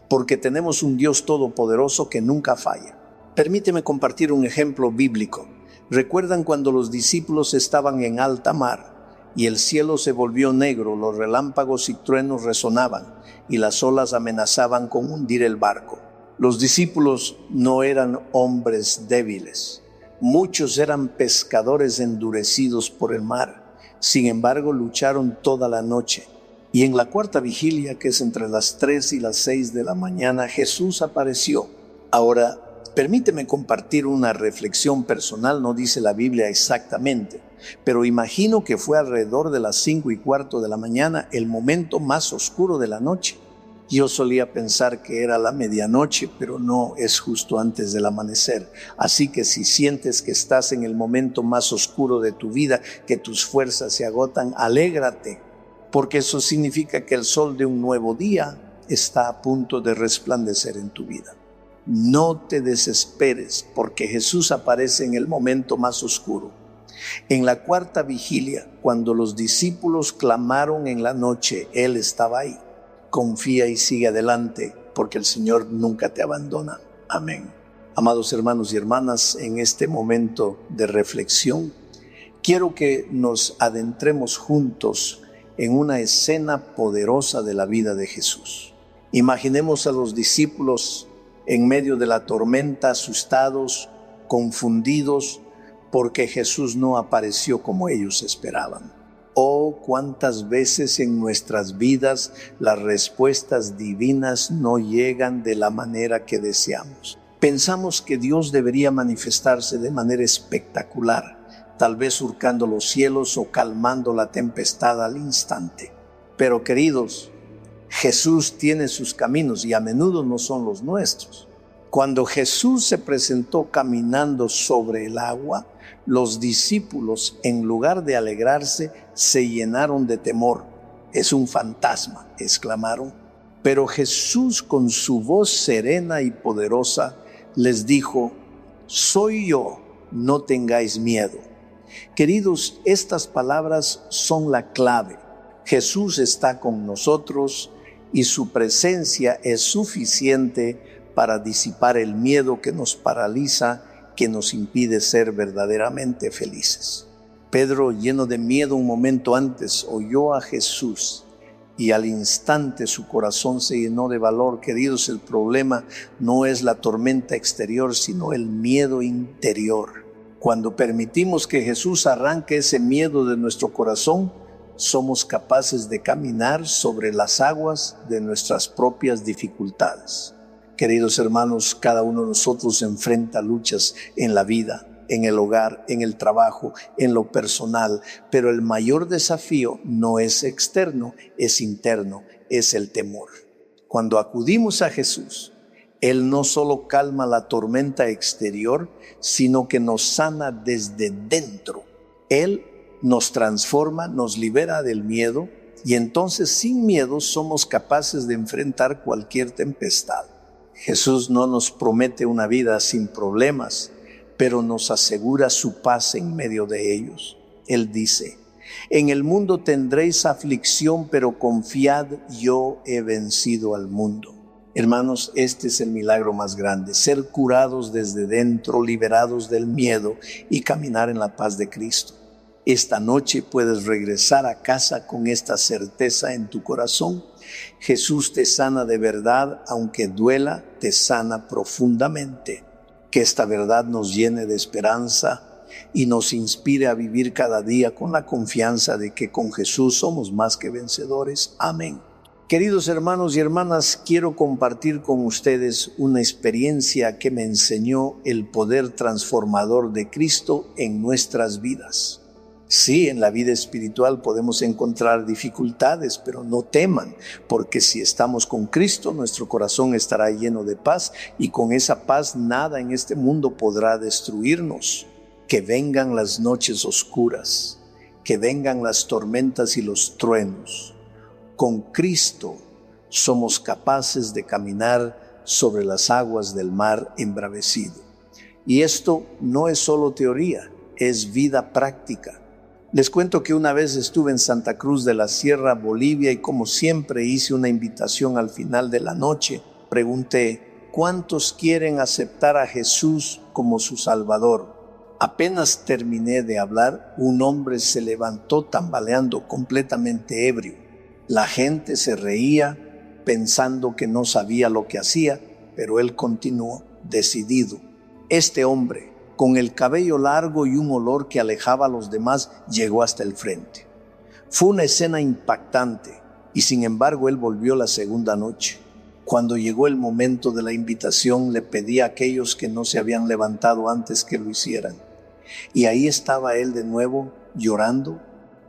porque tenemos un Dios todopoderoso que nunca falla. Permíteme compartir un ejemplo bíblico. ¿Recuerdan cuando los discípulos estaban en alta mar y el cielo se volvió negro, los relámpagos y truenos resonaban y las olas amenazaban con hundir el barco? Los discípulos no eran hombres débiles. Muchos eran pescadores endurecidos por el mar. Sin embargo, lucharon toda la noche. Y en la cuarta vigilia, que es entre las 3 y las 6 de la mañana, Jesús apareció. Ahora, permíteme compartir una reflexión personal. No dice la Biblia exactamente, pero imagino que fue alrededor de las 5:15 de la mañana, el momento más oscuro de la noche. Yo solía pensar que era la medianoche, pero no, es justo antes del amanecer. Así que si sientes que estás en el momento más oscuro de tu vida, que tus fuerzas se agotan, alégrate, porque eso significa que el sol de un nuevo día está a punto de resplandecer en tu vida. No te desesperes, porque Jesús aparece en el momento más oscuro. En la cuarta vigilia, cuando los discípulos clamaron en la noche, Él estaba ahí. Confía y sigue adelante, porque el Señor nunca te abandona. Amén. Amados hermanos y hermanas, en este momento de reflexión, quiero que nos adentremos juntos en una escena poderosa de la vida de Jesús. Imaginemos a los discípulos en medio de la tormenta, asustados, confundidos, porque Jesús no apareció como ellos esperaban. Oh, cuántas veces en nuestras vidas las respuestas divinas no llegan de la manera que deseamos. Pensamos que Dios debería manifestarse de manera espectacular, tal vez surcando los cielos o calmando la tempestad al instante. Pero queridos, Jesús tiene sus caminos y a menudo no son los nuestros. Cuando Jesús se presentó caminando sobre el agua, los discípulos, en lugar de alegrarse, se llenaron de temor. Es un fantasma, exclamaron. Pero Jesús, con su voz serena y poderosa, les dijo: soy yo, no tengáis miedo. Queridos, estas palabras son la clave. Jesús está con nosotros y su presencia es suficiente para disipar el miedo que nos paraliza, que nos impide ser verdaderamente felices. Pedro, lleno de miedo un momento antes, oyó a Jesús y al instante su corazón se llenó de valor. Queridos, el problema no es la tormenta exterior, sino el miedo interior. Cuando permitimos que Jesús arranque ese miedo de nuestro corazón, somos capaces de caminar sobre las aguas de nuestras propias dificultades. Queridos hermanos, cada uno de nosotros enfrenta luchas en la vida, en el hogar, en el trabajo, en lo personal, pero el mayor desafío no es externo, es interno, es el temor. Cuando acudimos a Jesús, Él no solo calma la tormenta exterior, sino que nos sana desde dentro. Él nos transforma, nos libera del miedo y entonces sin miedo somos capaces de enfrentar cualquier tempestad. Jesús no nos promete una vida sin problemas, pero nos asegura su paz en medio de ellos. Él dice: en el mundo tendréis aflicción, pero confiad, yo he vencido al mundo. Hermanos, este es el milagro más grande: ser curados desde dentro, liberados del miedo y caminar en la paz de Cristo. Esta noche puedes regresar a casa con esta certeza en tu corazón. Jesús te sana de verdad, aunque duela, te sana profundamente. Que esta verdad nos llene de esperanza y nos inspire a vivir cada día con la confianza de que con Jesús somos más que vencedores. Amén. Queridos hermanos y hermanas, quiero compartir con ustedes una experiencia que me enseñó el poder transformador de Cristo en nuestras vidas. Sí, en la vida espiritual podemos encontrar dificultades, pero no teman, porque si estamos con Cristo, nuestro corazón estará lleno de paz y con esa paz nada en este mundo podrá destruirnos. Que vengan las noches oscuras, que vengan las tormentas y los truenos. Con Cristo somos capaces de caminar sobre las aguas del mar embravecido. Y esto no es solo teoría, es vida práctica. Les cuento que una vez estuve en Santa Cruz de la Sierra, Bolivia, y como siempre hice una invitación al final de la noche. Pregunté: ¿cuántos quieren aceptar a Jesús como su Salvador? Apenas terminé de hablar, un hombre se levantó tambaleando, completamente ebrio. La gente se reía pensando que no sabía lo que hacía, pero él continuó decidido. Este hombre, con el cabello largo y un olor que alejaba a los demás, llegó hasta el frente. Fue una escena impactante y sin embargo él volvió la segunda noche. Cuando llegó el momento de la invitación, le pedí a aquellos que no se habían levantado antes que lo hicieran. Y ahí estaba él de nuevo llorando.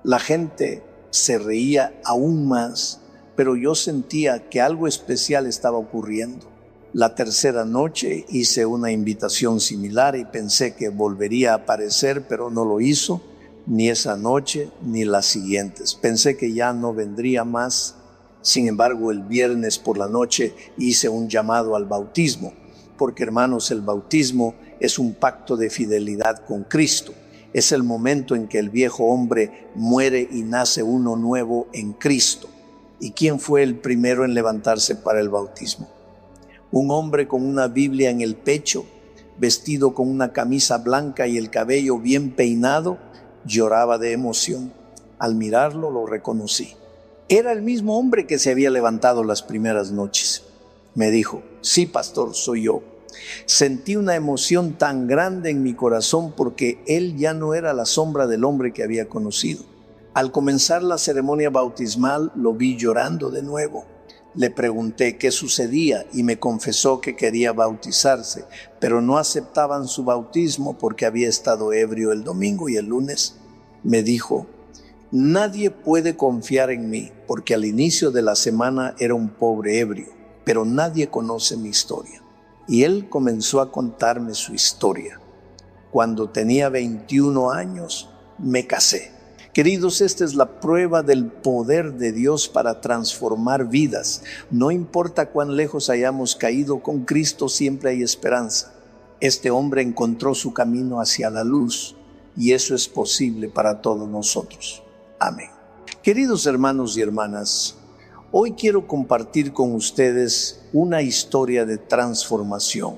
La gente se reía aún más, pero yo sentía que algo especial estaba ocurriendo. La tercera noche hice una invitación similar y pensé que volvería a aparecer, pero no lo hizo, ni esa noche ni las siguientes. Pensé que ya no vendría más. Sin embargo, el viernes por la noche hice un llamado al bautismo. porque hermanos, el bautismo es un pacto de fidelidad con Cristo. Es el momento en que el viejo hombre muere y nace uno nuevo en Cristo. ¿Y quién fue el primero en levantarse para el bautismo? Un hombre con una Biblia en el pecho, vestido con una camisa blanca y el cabello bien peinado, lloraba de emoción. Al mirarlo lo reconocí. Era el mismo hombre que se había levantado las primeras noches. Me dijo: sí, pastor, soy yo. Sentí una emoción tan grande en mi corazón porque él ya no era la sombra del hombre que había conocido. Al comenzar la ceremonia bautismal lo vi llorando de nuevo. Le pregunté qué sucedía y me confesó que quería bautizarse, pero no aceptaban su bautismo porque había estado ebrio el domingo y el lunes. Me dijo: nadie puede confiar en mí porque al inicio de la semana era un pobre ebrio, pero nadie conoce mi historia. Y él comenzó a contarme su historia. Cuando tenía 21 años, me casé. Queridos, esta es la prueba del poder de Dios para transformar vidas. No importa cuán lejos hayamos caído, con Cristo siempre hay esperanza. Este hombre encontró su camino hacia la luz y eso es posible para todos nosotros. Amén. Queridos hermanos y hermanas, hoy quiero compartir con ustedes una historia de transformación.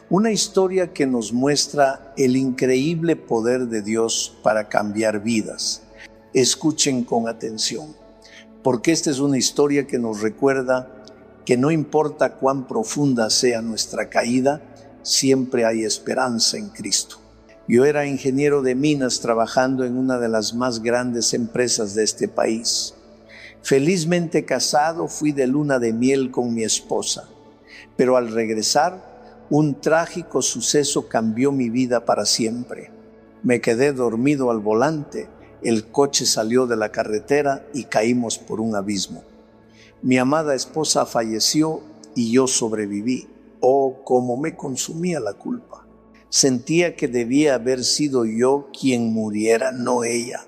Una historia que nos muestra el increíble poder de Dios para cambiar vidas. Escuchen con atención, porque esta es una historia que nos recuerda que no importa cuán profunda sea nuestra caída, siempre hay esperanza en Cristo. Yo era ingeniero de minas trabajando en una de las más grandes empresas de este país. Felizmente casado, fui de luna de miel con mi esposa, pero al regresar, un trágico suceso cambió mi vida para siempre. Me quedé dormido al volante. El coche salió de la carretera y caímos por un abismo. Mi amada esposa falleció y yo sobreviví. Oh, cómo me consumía la culpa. Sentía que debía haber sido yo quien muriera, no ella.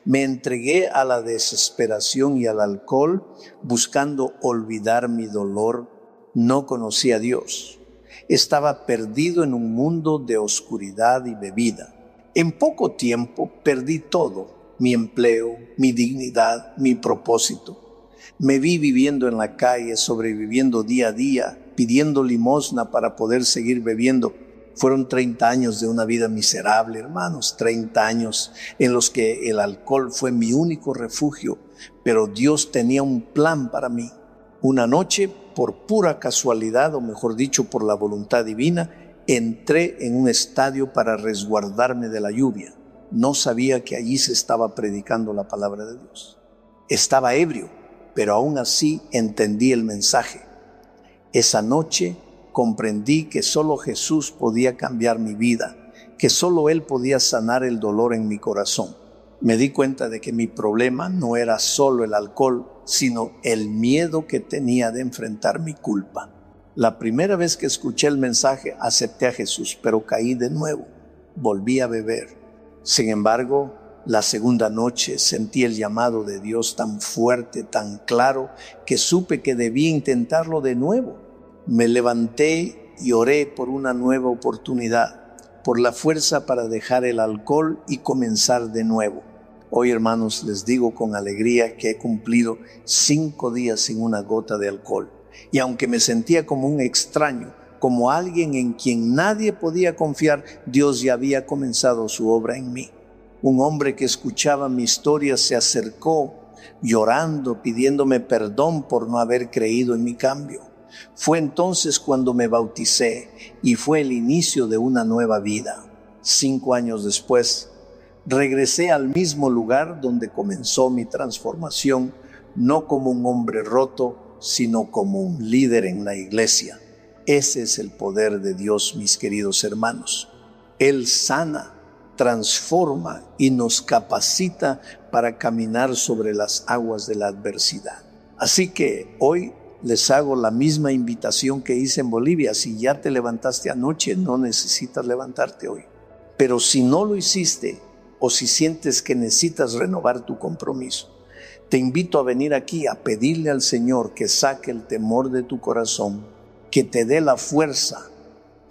Me entregué a la desesperación y al alcohol, buscando olvidar mi dolor. No conocía a Dios. Estaba perdido en un mundo de oscuridad y bebida. En poco tiempo perdí todo. Mi empleo, mi dignidad, mi propósito. Me vi viviendo en la calle, sobreviviendo día a día, pidiendo limosna para poder seguir bebiendo. Fueron 30 años de una vida miserable, hermanos, 30 años en los que el alcohol fue mi único refugio, pero Dios tenía un plan para mí. Una noche, por pura casualidad, o mejor dicho, por la voluntad divina, entré en un estadio para resguardarme de la lluvia. No sabía que allí se estaba predicando la palabra de Dios. Estaba ebrio, pero aún así entendí el mensaje. Esa noche comprendí que solo Jesús podía cambiar mi vida, que solo Él podía sanar el dolor en mi corazón. Me di cuenta de que mi problema no era solo el alcohol, sino el miedo que tenía de enfrentar mi culpa. La primera vez que escuché el mensaje, acepté a Jesús, pero caí de nuevo. Volví a beber. Sin embargo, la segunda noche sentí el llamado de Dios tan fuerte, tan claro, que supe que debía intentarlo de nuevo. Me levanté y oré por una nueva oportunidad, por la fuerza para dejar el alcohol y comenzar de nuevo. Hoy, hermanos, les digo con alegría que he cumplido 5 días sin una gota de alcohol. Y aunque me sentía como un extraño, como alguien en quien nadie podía confiar, Dios ya había comenzado su obra en mí. Un hombre que escuchaba mi historia se acercó llorando, pidiéndome perdón por no haber creído en mi cambio. Fue entonces cuando me bauticé y fue el inicio de una nueva vida. 5 años después, regresé al mismo lugar donde comenzó mi transformación, no como un hombre roto, sino como un líder en la iglesia. Ese es el poder de Dios, mis queridos hermanos. Él sana, transforma y nos capacita para caminar sobre las aguas de la adversidad. Así que hoy les hago la misma invitación que hice en Bolivia. Si ya te levantaste anoche, no necesitas levantarte hoy. Pero si no lo hiciste o si sientes que necesitas renovar tu compromiso, te invito a venir aquí a pedirle al Señor que saque el temor de tu corazón, que te dé la fuerza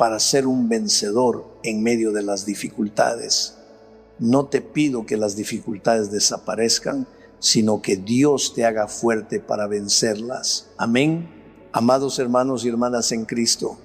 para ser un vencedor en medio de las dificultades. No te pido que las dificultades desaparezcan, sino que Dios te haga fuerte para vencerlas. Amén. Amados hermanos y hermanas en Cristo,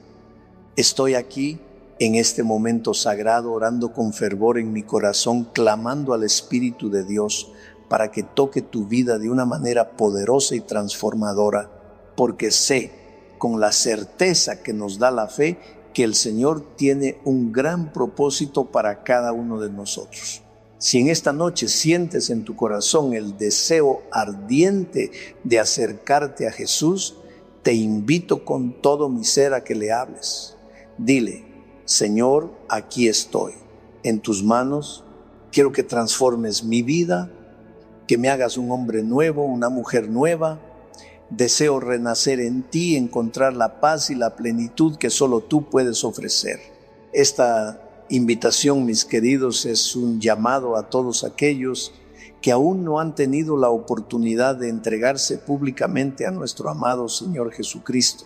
estoy aquí en este momento sagrado, orando con fervor en mi corazón, clamando al Espíritu de Dios para que toque tu vida de una manera poderosa y transformadora, porque sé, con la certeza que nos da la fe, que el Señor tiene un gran propósito para cada uno de nosotros. Si en esta noche sientes en tu corazón el deseo ardiente de acercarte a Jesús, te invito con todo mi ser a que le hables. Dile: Señor, aquí estoy, en tus manos. Quiero que transformes mi vida, que me hagas un hombre nuevo, una mujer nueva. Deseo renacer en ti, encontrar la paz y la plenitud que solo tú puedes ofrecer. Esta invitación, mis queridos, es un llamado a todos aquellos que aún no han tenido la oportunidad de entregarse públicamente a nuestro amado Señor Jesucristo.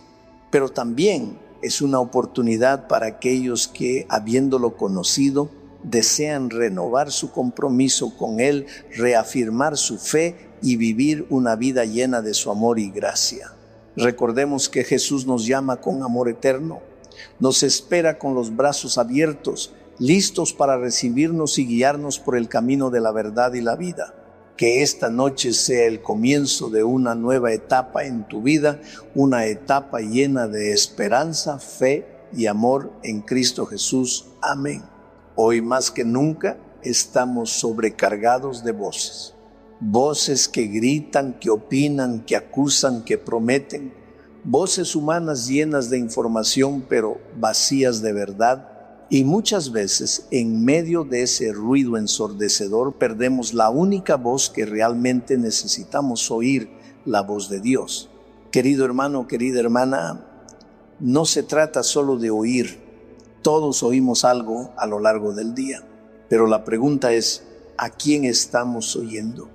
Pero también es una oportunidad para aquellos que, habiéndolo conocido, desean renovar su compromiso con Él, reafirmar su fe y vivir una vida llena de su amor y gracia. Recordemos que Jesús nos llama con amor eterno, nos espera con los brazos abiertos, listos para recibirnos y guiarnos por el camino de la verdad y la vida. Que esta noche sea el comienzo de una nueva etapa en tu vida, una etapa llena de esperanza, fe y amor en Cristo Jesús. Amén. Hoy más que nunca estamos sobrecargados de voces. Voces que gritan, que opinan, que acusan, que prometen. Voces humanas llenas de información pero vacías de verdad. Y muchas veces en medio de ese ruido ensordecedor perdemos la única voz que realmente necesitamos oír, la voz de Dios. Querido hermano, querida hermana, no se trata solo de oír. Todos oímos algo a lo largo del día. Pero la pregunta es: ¿a quién estamos oyendo?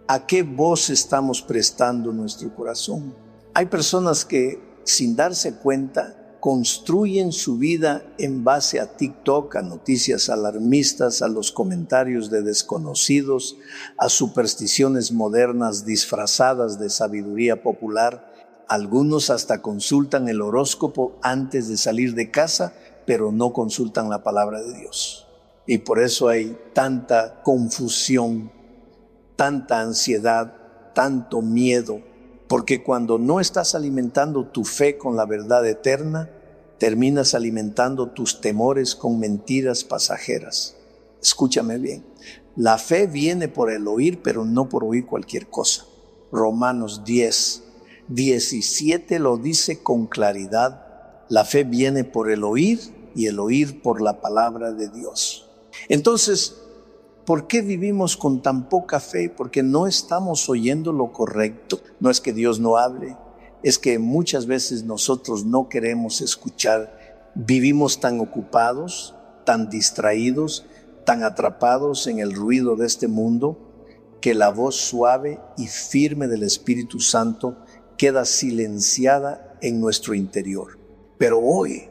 ¿A qué voz estamos prestando nuestro corazón? Hay personas que, sin darse cuenta, construyen su vida en base a TikTok, a noticias alarmistas, a los comentarios de desconocidos, a supersticiones modernas disfrazadas de sabiduría popular. Algunos hasta consultan el horóscopo antes de salir de casa, pero no consultan la palabra de Dios. Y por eso hay tanta confusión, tanta ansiedad, tanto miedo, porque cuando no estás alimentando tu fe con la verdad eterna, terminas alimentando tus temores con mentiras pasajeras. Escúchame bien, la fe viene por el oír, pero no por oír cualquier cosa. Romanos 10:17 lo dice con claridad: la fe viene por el oír y el oír por la palabra de Dios. Entonces, ¿por qué vivimos con tan poca fe? Porque no estamos oyendo lo correcto. No es que Dios no hable, es que muchas veces nosotros no queremos escuchar. Vivimos tan ocupados, tan distraídos, tan atrapados en el ruido de este mundo, que la voz suave y firme del Espíritu Santo queda silenciada en nuestro interior. Pero hoy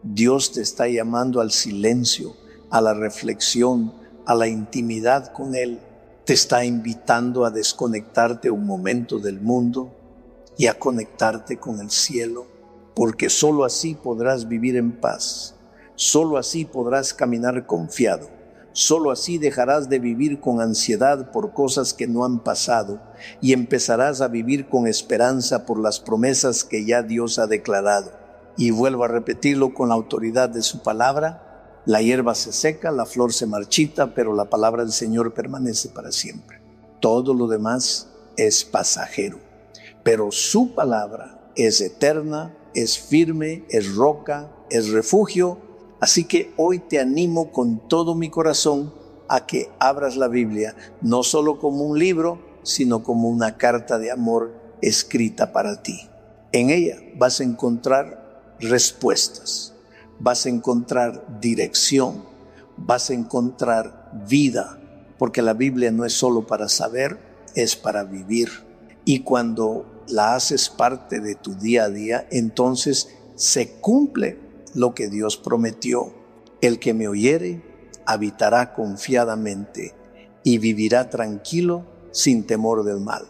Dios te está llamando al silencio, a la reflexión, a la intimidad con Él. Te está invitando a desconectarte un momento del mundo y a conectarte con el cielo, porque solo así podrás vivir en paz, solo así podrás caminar confiado, solo así dejarás de vivir con ansiedad por cosas que no han pasado y empezarás a vivir con esperanza por las promesas que ya Dios ha declarado. Y vuelvo a repetirlo con la autoridad de su palabra: la hierba se seca, la flor se marchita, pero la palabra del Señor permanece para siempre. Todo lo demás es pasajero, pero su palabra es eterna, es firme, es roca, es refugio. Así que hoy te animo con todo mi corazón a que abras la Biblia, no solo como un libro, sino como una carta de amor escrita para ti. En ella vas a encontrar respuestas, vas a encontrar dirección, vas a encontrar vida, porque la Biblia no es solo para saber, es para vivir. Y cuando la haces parte de tu día a día, entonces se cumple lo que Dios prometió. El que me oyere habitará confiadamente y vivirá tranquilo sin temor del mal.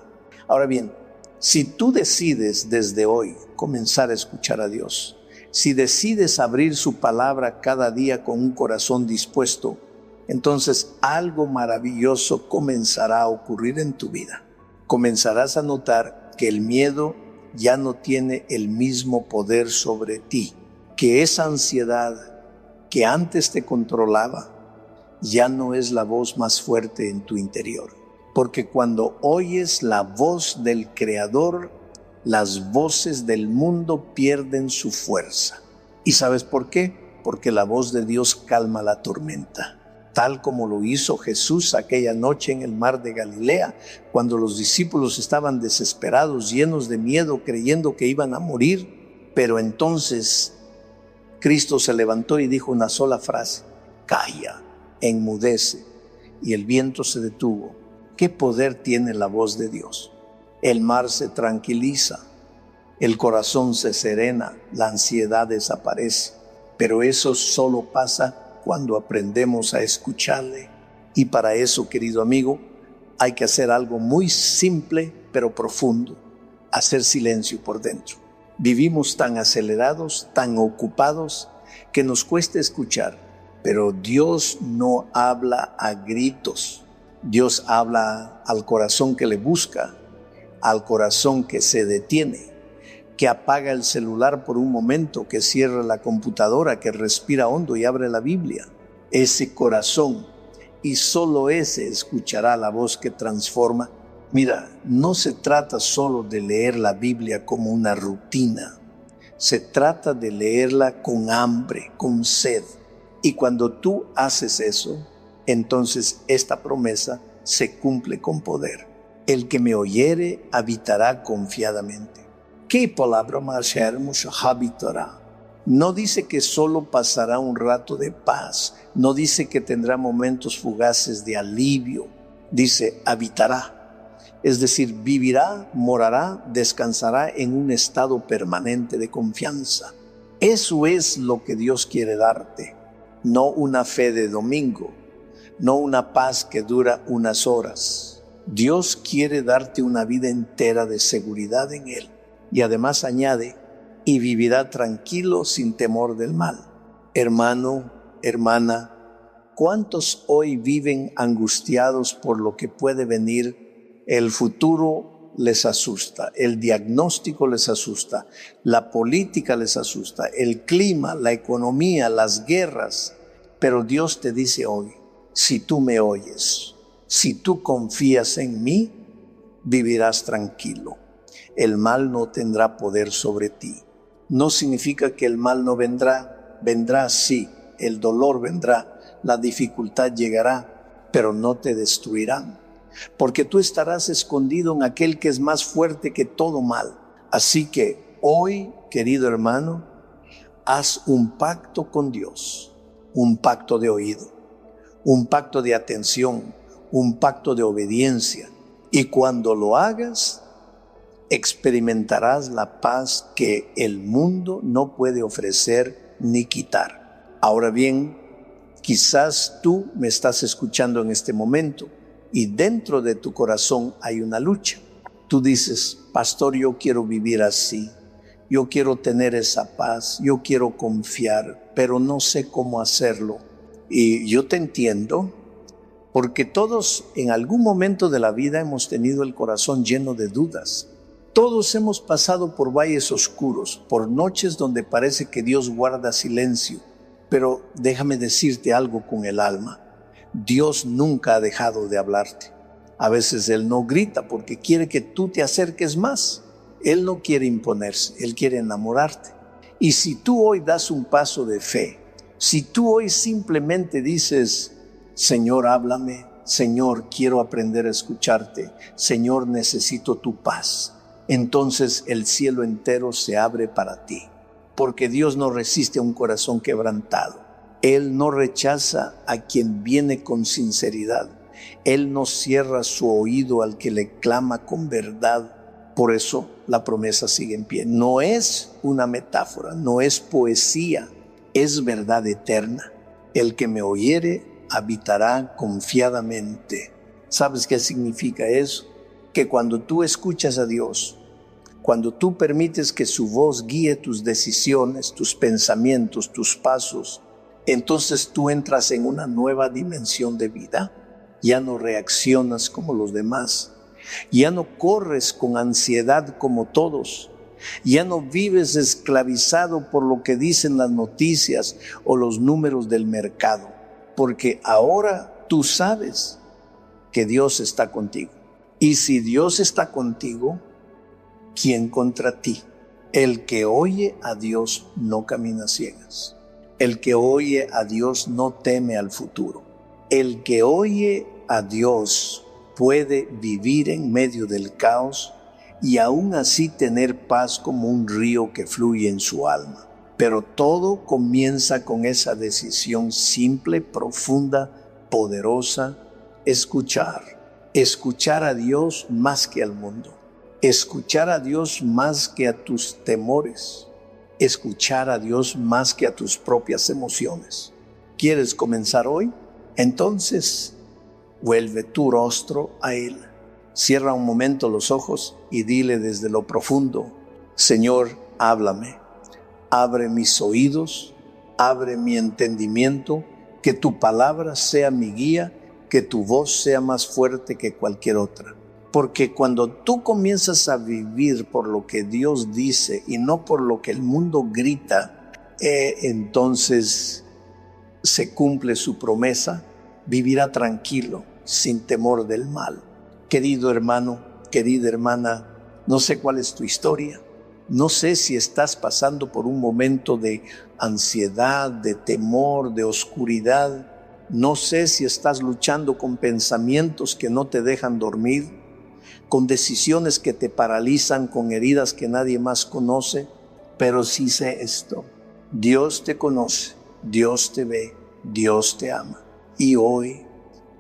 Ahora bien, si tú decides desde hoy comenzar a escuchar a Dios, si decides abrir su palabra cada día con un corazón dispuesto, entonces algo maravilloso comenzará a ocurrir en tu vida. Comenzarás a notar que el miedo ya no tiene el mismo poder sobre ti, que esa ansiedad que antes te controlaba ya no es la voz más fuerte en tu interior. Porque cuando oyes la voz del Creador, las voces del mundo pierden su fuerza. ¿Y sabes por qué? Porque la voz de Dios calma la tormenta. Tal como lo hizo Jesús aquella noche en el mar de Galilea, cuando los discípulos estaban desesperados, llenos de miedo, creyendo que iban a morir. Pero entonces Cristo se levantó y dijo una sola frase: calla, enmudece. Y el viento se detuvo. ¿Qué poder tiene la voz de Dios? El mar se tranquiliza, el corazón se serena, la ansiedad desaparece. Pero eso solo pasa cuando aprendemos a escucharle. Y para eso, querido amigo, hay que hacer algo muy simple pero profundo: hacer silencio por dentro. Vivimos tan acelerados, tan ocupados, que nos cuesta escuchar. Pero Dios no habla a gritos. Dios habla al corazón que le busca, al corazón que se detiene, que apaga el celular por un momento, que cierra la computadora, que respira hondo y abre la Biblia. Ese corazón, y solo ese, escuchará la voz que transforma. Mira, no se trata solo de leer la Biblia como una rutina. Se trata de leerla con hambre, con sed. Y cuando tú haces eso, entonces esta promesa se cumple con poder. El que me oyere habitará confiadamente. ¿Qué palabra más hermosa? Habitará. No dice que solo pasará un rato de paz. No dice que tendrá momentos fugaces de alivio. Dice habitará. Es decir, vivirá, morará, descansará en un estado permanente de confianza. Eso es lo que Dios quiere darte. No una fe de domingo, no una paz que dura unas horas. Dios quiere darte una vida entera de seguridad en Él. Y además añade: y vivirá tranquilo sin temor del mal. Hermano, hermana, ¿cuántos hoy viven angustiados por lo que puede venir? El futuro les asusta, el diagnóstico les asusta, la política les asusta, el clima, la economía, las guerras. Pero Dios te dice hoy: si tú me oyes, si tú confías en mí, vivirás tranquilo. El mal no tendrá poder sobre ti. No significa que el mal no vendrá. Vendrá, sí, el dolor vendrá, la dificultad llegará, pero no te destruirán. Porque tú estarás escondido en aquel que es más fuerte que todo mal. Así que hoy, querido hermano, haz un pacto con Dios, un pacto de oído, un pacto de atención, un pacto de obediencia. Y cuando lo hagas, experimentarás la paz que el mundo no puede ofrecer ni quitar. Ahora bien, quizás tú me estás escuchando en este momento y dentro de tu corazón hay una lucha. Tú dices: pastor, yo quiero vivir así, yo quiero tener esa paz, yo quiero confiar, pero no sé cómo hacerlo. Y yo te entiendo, porque todos en algún momento de la vida hemos tenido el corazón lleno de dudas. Todos hemos pasado por valles oscuros, por noches donde parece que Dios guarda silencio. Pero déjame decirte algo con el alma: Dios nunca ha dejado de hablarte. A veces Él no grita porque quiere que tú te acerques más. Él no quiere imponerse, Él quiere enamorarte. Y si tú hoy das un paso de fe, si tú hoy simplemente dices: Señor, háblame, Señor, quiero aprender a escucharte, Señor, necesito tu paz, entonces el cielo entero se abre para ti. Porque Dios no resiste a un corazón quebrantado. Él no rechaza a quien viene con sinceridad. Él no cierra su oído al que le clama con verdad. Por eso la promesa sigue en pie. No es una metáfora, no es poesía. es verdad eterna. El que me oyere habitará confiadamente. ¿Sabes qué significa eso? Que cuando tú escuchas a Dios, cuando tú permites que su voz guíe tus decisiones, tus pensamientos, tus pasos, entonces tú entras en una nueva dimensión de vida. Ya no reaccionas como los demás. Ya no corres con ansiedad como todos. Ya no vives esclavizado por lo que dicen las noticias o los números del mercado. Porque ahora tú sabes que Dios está contigo. Y si Dios está contigo, ¿quién contra ti? El que oye a Dios no camina a ciegas. El que oye a Dios no teme al futuro. El que oye a Dios puede vivir en medio del caos y aún así tener paz como un río que fluye en su alma. Pero todo comienza con esa decisión simple, profunda, poderosa: escuchar a Dios más que al mundo, escuchar a Dios más que a tus temores, escuchar a Dios más que a tus propias emociones. ¿Quieres comenzar hoy? Entonces, vuelve tu rostro a Él. Cierra un momento los ojos y dile desde lo profundo: Señor, háblame. Abre mis oídos, abre mi entendimiento, que tu palabra sea mi guía, que tu voz sea más fuerte que cualquier otra. Porque cuando tú comienzas a vivir por lo que Dios dice y no por lo que el mundo grita, entonces se cumple su promesa: vivirá tranquilo, sin temor del mal. Querido hermano, querida hermana, no sé cuál es tu historia. No sé si estás pasando por un momento de ansiedad, de temor, de oscuridad. No sé si estás luchando con pensamientos que no te dejan dormir, con decisiones que te paralizan, con heridas que nadie más conoce. Pero sí sé esto: Dios te conoce, Dios te ve, Dios te ama. Y hoy,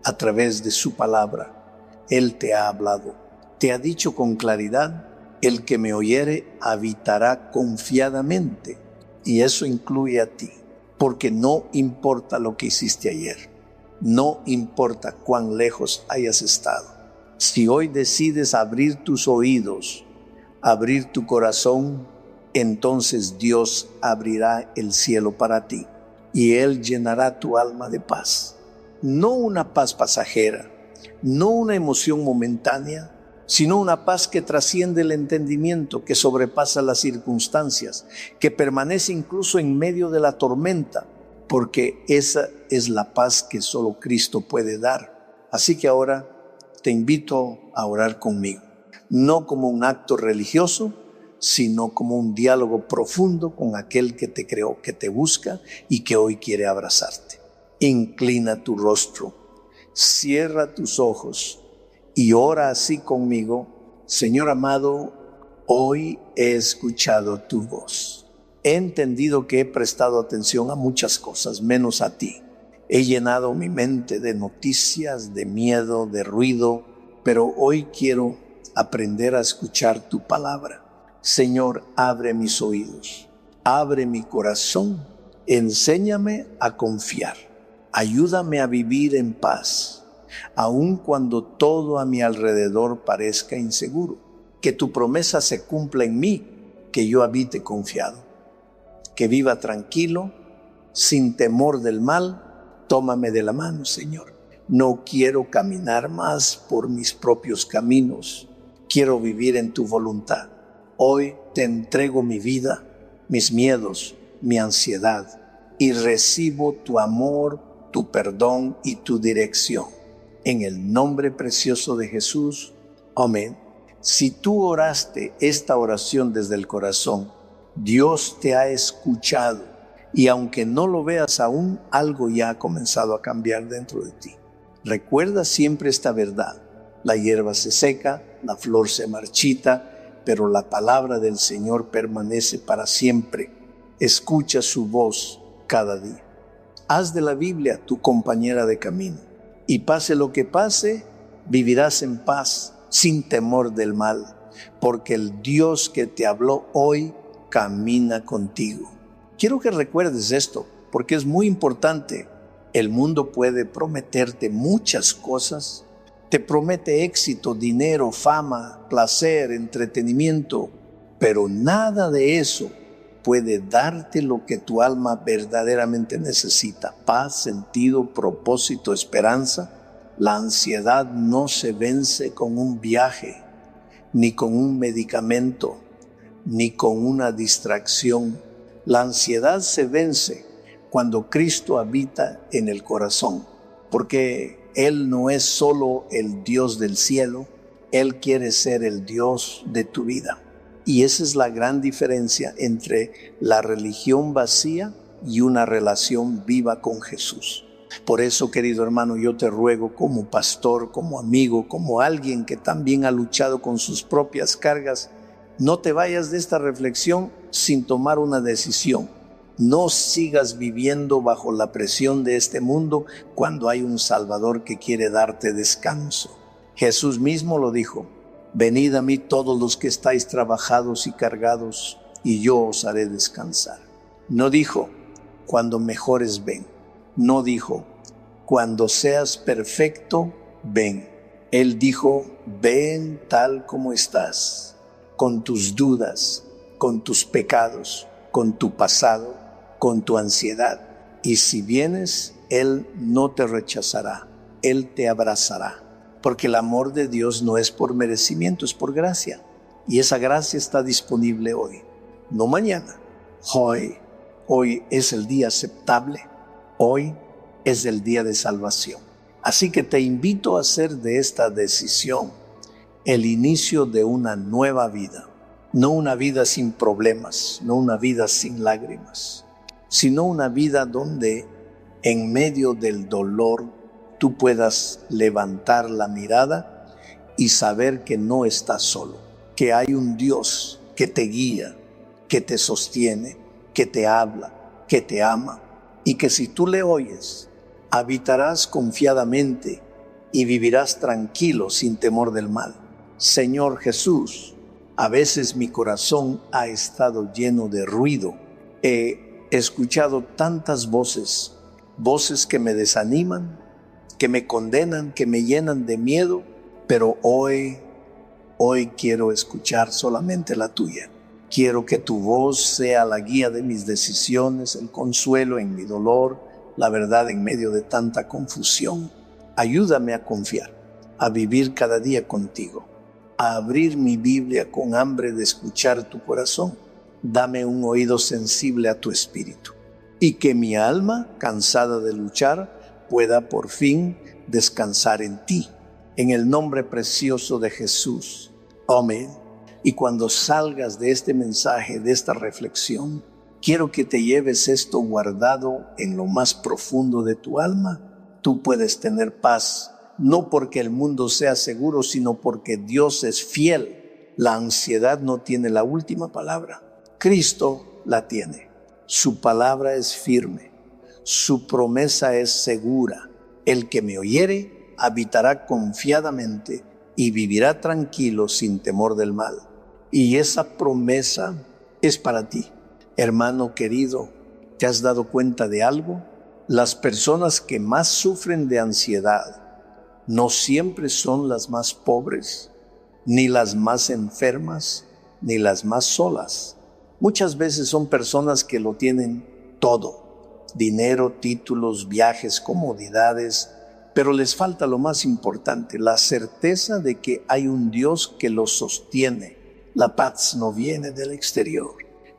a través de su palabra, Él te ha hablado, te ha dicho con claridad: el que me oyere habitará confiadamente. Y eso incluye a ti, porque no importa lo que hiciste ayer, no importa cuán lejos hayas estado. Si hoy decides abrir tus oídos, abrir tu corazón, entonces Dios abrirá el cielo para ti y Él llenará tu alma de paz. No una paz pasajera, no una emoción momentánea, sino una paz que trasciende el entendimiento, que sobrepasa las circunstancias, que permanece incluso en medio de la tormenta, porque esa es la paz que solo Cristo puede dar. Así que ahora te invito a orar conmigo, no como un acto religioso, sino como un diálogo profundo con aquel que te creó, que te busca y que hoy quiere abrazarte. Inclina tu rostro, cierra tus ojos y ora así conmigo: Señor amado, hoy he escuchado tu voz. He entendido que he prestado atención a muchas cosas, menos a ti. He llenado mi mente de noticias, de miedo, de ruido, pero hoy quiero aprender a escuchar tu palabra. Señor, abre mis oídos, abre mi corazón, enséñame a confiar. Ayúdame a vivir en paz, aun cuando todo a mi alrededor parezca inseguro. Que tu promesa se cumpla en mí, que yo habite confiado, que viva tranquilo, sin temor del mal. Tómame de la mano, Señor. No quiero caminar más por mis propios caminos. Quiero vivir en tu voluntad. Hoy te entrego mi vida, mis miedos, mi ansiedad, y recibo tu amor, tu perdón y tu dirección. En el nombre precioso de Jesús. Amén. Si tú oraste esta oración desde el corazón, Dios te ha escuchado, y aunque no lo veas aún, algo ya ha comenzado a cambiar dentro de ti. Recuerda siempre esta verdad: la hierba se seca, la flor se marchita, pero la palabra del Señor permanece para siempre. Escucha su voz cada día. Haz de la Biblia tu compañera de camino, y pase lo que pase, vivirás en paz, sin temor del mal, porque el Dios que te habló hoy camina contigo. Quiero que recuerdes esto, porque es muy importante. El mundo puede prometerte muchas cosas. Te promete éxito, dinero, fama, placer, entretenimiento, pero nada de eso puede darte lo que tu alma verdaderamente necesita: paz, sentido, propósito, esperanza. La ansiedad no se vence con un viaje, ni con un medicamento, ni con una distracción. La ansiedad se vence cuando Cristo habita en el corazón, porque Él no es solo el Dios del cielo, Él quiere ser el Dios de tu vida. Y esa es la gran diferencia entre la religión vacía y una relación viva con Jesús. Por eso, querido hermano, yo te ruego como pastor, como amigo, como alguien que también ha luchado con sus propias cargas, no te vayas de esta reflexión sin tomar una decisión. No sigas viviendo bajo la presión de este mundo cuando hay un Salvador que quiere darte descanso. Jesús mismo lo dijo: venid a mí todos los que estáis trabajados y cargados, y yo os haré descansar. No dijo: cuando mejores ven. No dijo: cuando seas perfecto, ven. Él dijo: ven tal como estás, con tus dudas, con tus pecados, con tu pasado, con tu ansiedad. Y si vienes, Él no te rechazará, Él te abrazará. Porque el amor de Dios no es por merecimiento, es por gracia. Y esa gracia está disponible hoy, no mañana. Hoy es el día aceptable. Hoy es el día de salvación. Así que te invito a hacer de esta decisión el inicio de una nueva vida. No una vida sin problemas, no una vida sin lágrimas, sino una vida donde en medio del dolor tú puedas levantar la mirada y saber que no estás solo, que hay un Dios que te guía, que te sostiene, que te habla, que te ama, y que si tú le oyes, habitarás confiadamente y vivirás tranquilo sin temor del mal. Señor Jesús, a veces mi corazón ha estado lleno de ruido. He escuchado tantas voces que me desaniman, que me condenan, que me llenan de miedo, pero hoy quiero escuchar solamente la tuya. Quiero que tu voz sea la guía de mis decisiones, el consuelo en mi dolor, la verdad en medio de tanta confusión. Ayúdame a confiar, a vivir cada día contigo, a abrir mi Biblia con hambre de escuchar tu corazón. Dame un oído sensible a tu espíritu, y que mi alma, cansada de luchar, pueda por fin descansar en ti. En el nombre precioso de Jesús. Amén. Y cuando salgas de este mensaje, de esta reflexión, quiero que te lleves esto guardado en lo más profundo de tu alma. Tú puedes tener paz, no porque el mundo sea seguro, sino porque Dios es fiel. La ansiedad no tiene la última palabra. Cristo la tiene. Su palabra es firme. Su promesa es segura. El que me oyere habitará confiadamente y vivirá tranquilo sin temor del mal. Y esa promesa es para ti. Hermano querido, ¿te has dado cuenta de algo? Las personas que más sufren de ansiedad no siempre son las más pobres, ni las más enfermas, ni las más solas. Muchas veces son personas que lo tienen todo: dinero, títulos, viajes, comodidades, pero les falta lo más importante: la certeza de que hay un Dios que los sostiene. La paz no viene del exterior.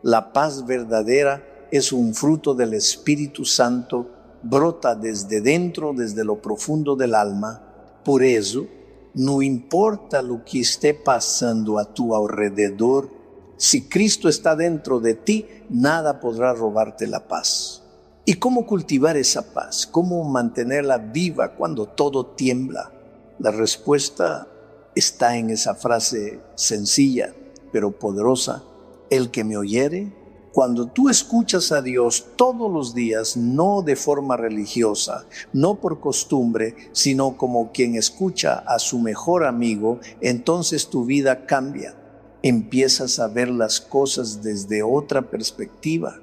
La paz verdadera es un fruto del Espíritu Santo, brota desde dentro, desde lo profundo del alma. Por eso, no importa lo que esté pasando a tu alrededor, si Cristo está dentro de ti, nada podrá robarte la paz. ¿Y cómo cultivar esa paz? ¿Cómo mantenerla viva cuando todo tiembla? La respuesta está en esa frase sencilla, pero poderosa: el que me oyere. Cuando tú escuchas a Dios todos los días, no de forma religiosa, no por costumbre, sino como quien escucha a su mejor amigo, entonces tu vida cambia. Empiezas a ver las cosas desde otra perspectiva.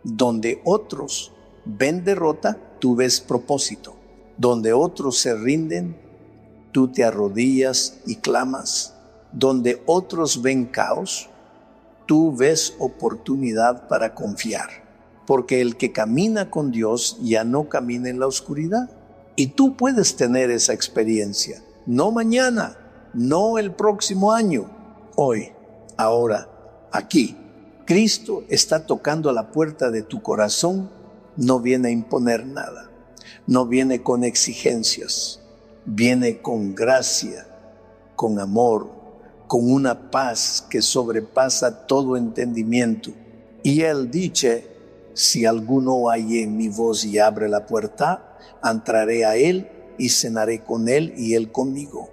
Donde otros ven derrota, tú ves propósito. Donde otros se rinden, tú te arrodillas y clamas. Donde otros ven caos, tú ves oportunidad para confiar. Porque el que camina con Dios ya no camina en la oscuridad. Y tú puedes tener esa experiencia. No mañana, no el próximo año. Hoy, ahora, aquí. Cristo está tocando a la puerta de tu corazón. No viene a imponer nada. No viene con exigencias. Viene con gracia, con amor, con una paz que sobrepasa todo entendimiento. Y Él dice, si alguno oye en mi voz y abre la puerta, entraré a Él y cenaré con Él y Él conmigo.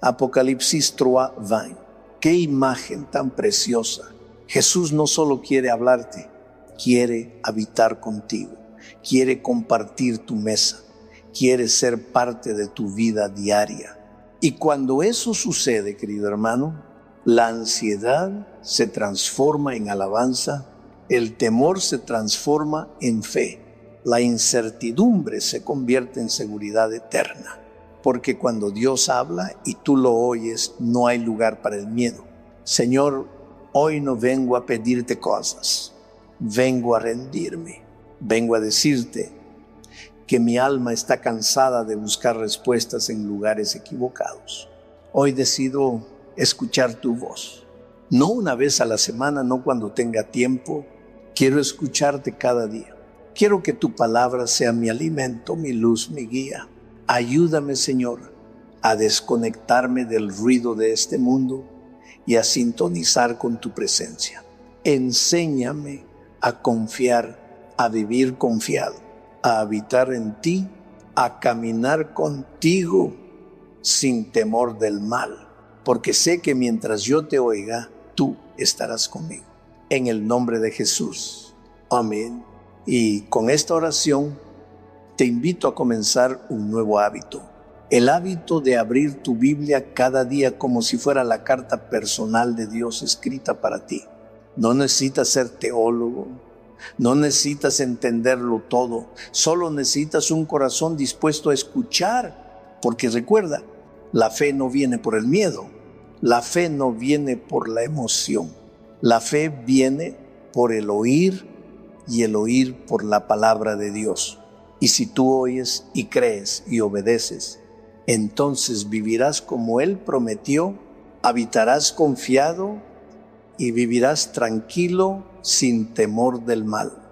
Apocalipsis 3:20. Qué imagen tan preciosa. Jesús no solo quiere hablarte, quiere habitar contigo, quiere compartir tu mesa, quiere ser parte de tu vida diaria. Y cuando eso sucede, querido hermano, la ansiedad se transforma en alabanza, el temor se transforma en fe, la incertidumbre se convierte en seguridad eterna. Porque cuando Dios habla y tú lo oyes, no hay lugar para el miedo. Señor, hoy no vengo a pedirte cosas, vengo a rendirme, vengo a decirte que mi alma está cansada de buscar respuestas en lugares equivocados. Hoy decido escuchar tu voz, no una vez a la semana, no cuando tenga tiempo, quiero escucharte cada día. Quiero que tu palabra sea mi alimento, mi luz, mi guía. Ayúdame, Señor, a desconectarme del ruido de este mundo y a sintonizar con tu presencia. Enséñame a confiar, a vivir confiado, a habitar en ti, a caminar contigo sin temor del mal, porque sé que mientras yo te oiga, tú estarás conmigo. En el nombre de Jesús. Amén. Y con esta oración te invito a comenzar un nuevo hábito. El hábito de abrir tu Biblia cada día como si fuera la carta personal de Dios escrita para ti. No necesitas ser teólogo, no necesitas entenderlo todo, solo necesitas un corazón dispuesto a escuchar, porque recuerda, la fe no viene por el miedo, la fe no viene por la emoción, la fe viene por el oír y el oír por la palabra de Dios. Y si tú oyes y crees y obedeces, entonces vivirás como Él prometió, habitarás confiado y vivirás tranquilo sin temor del mal.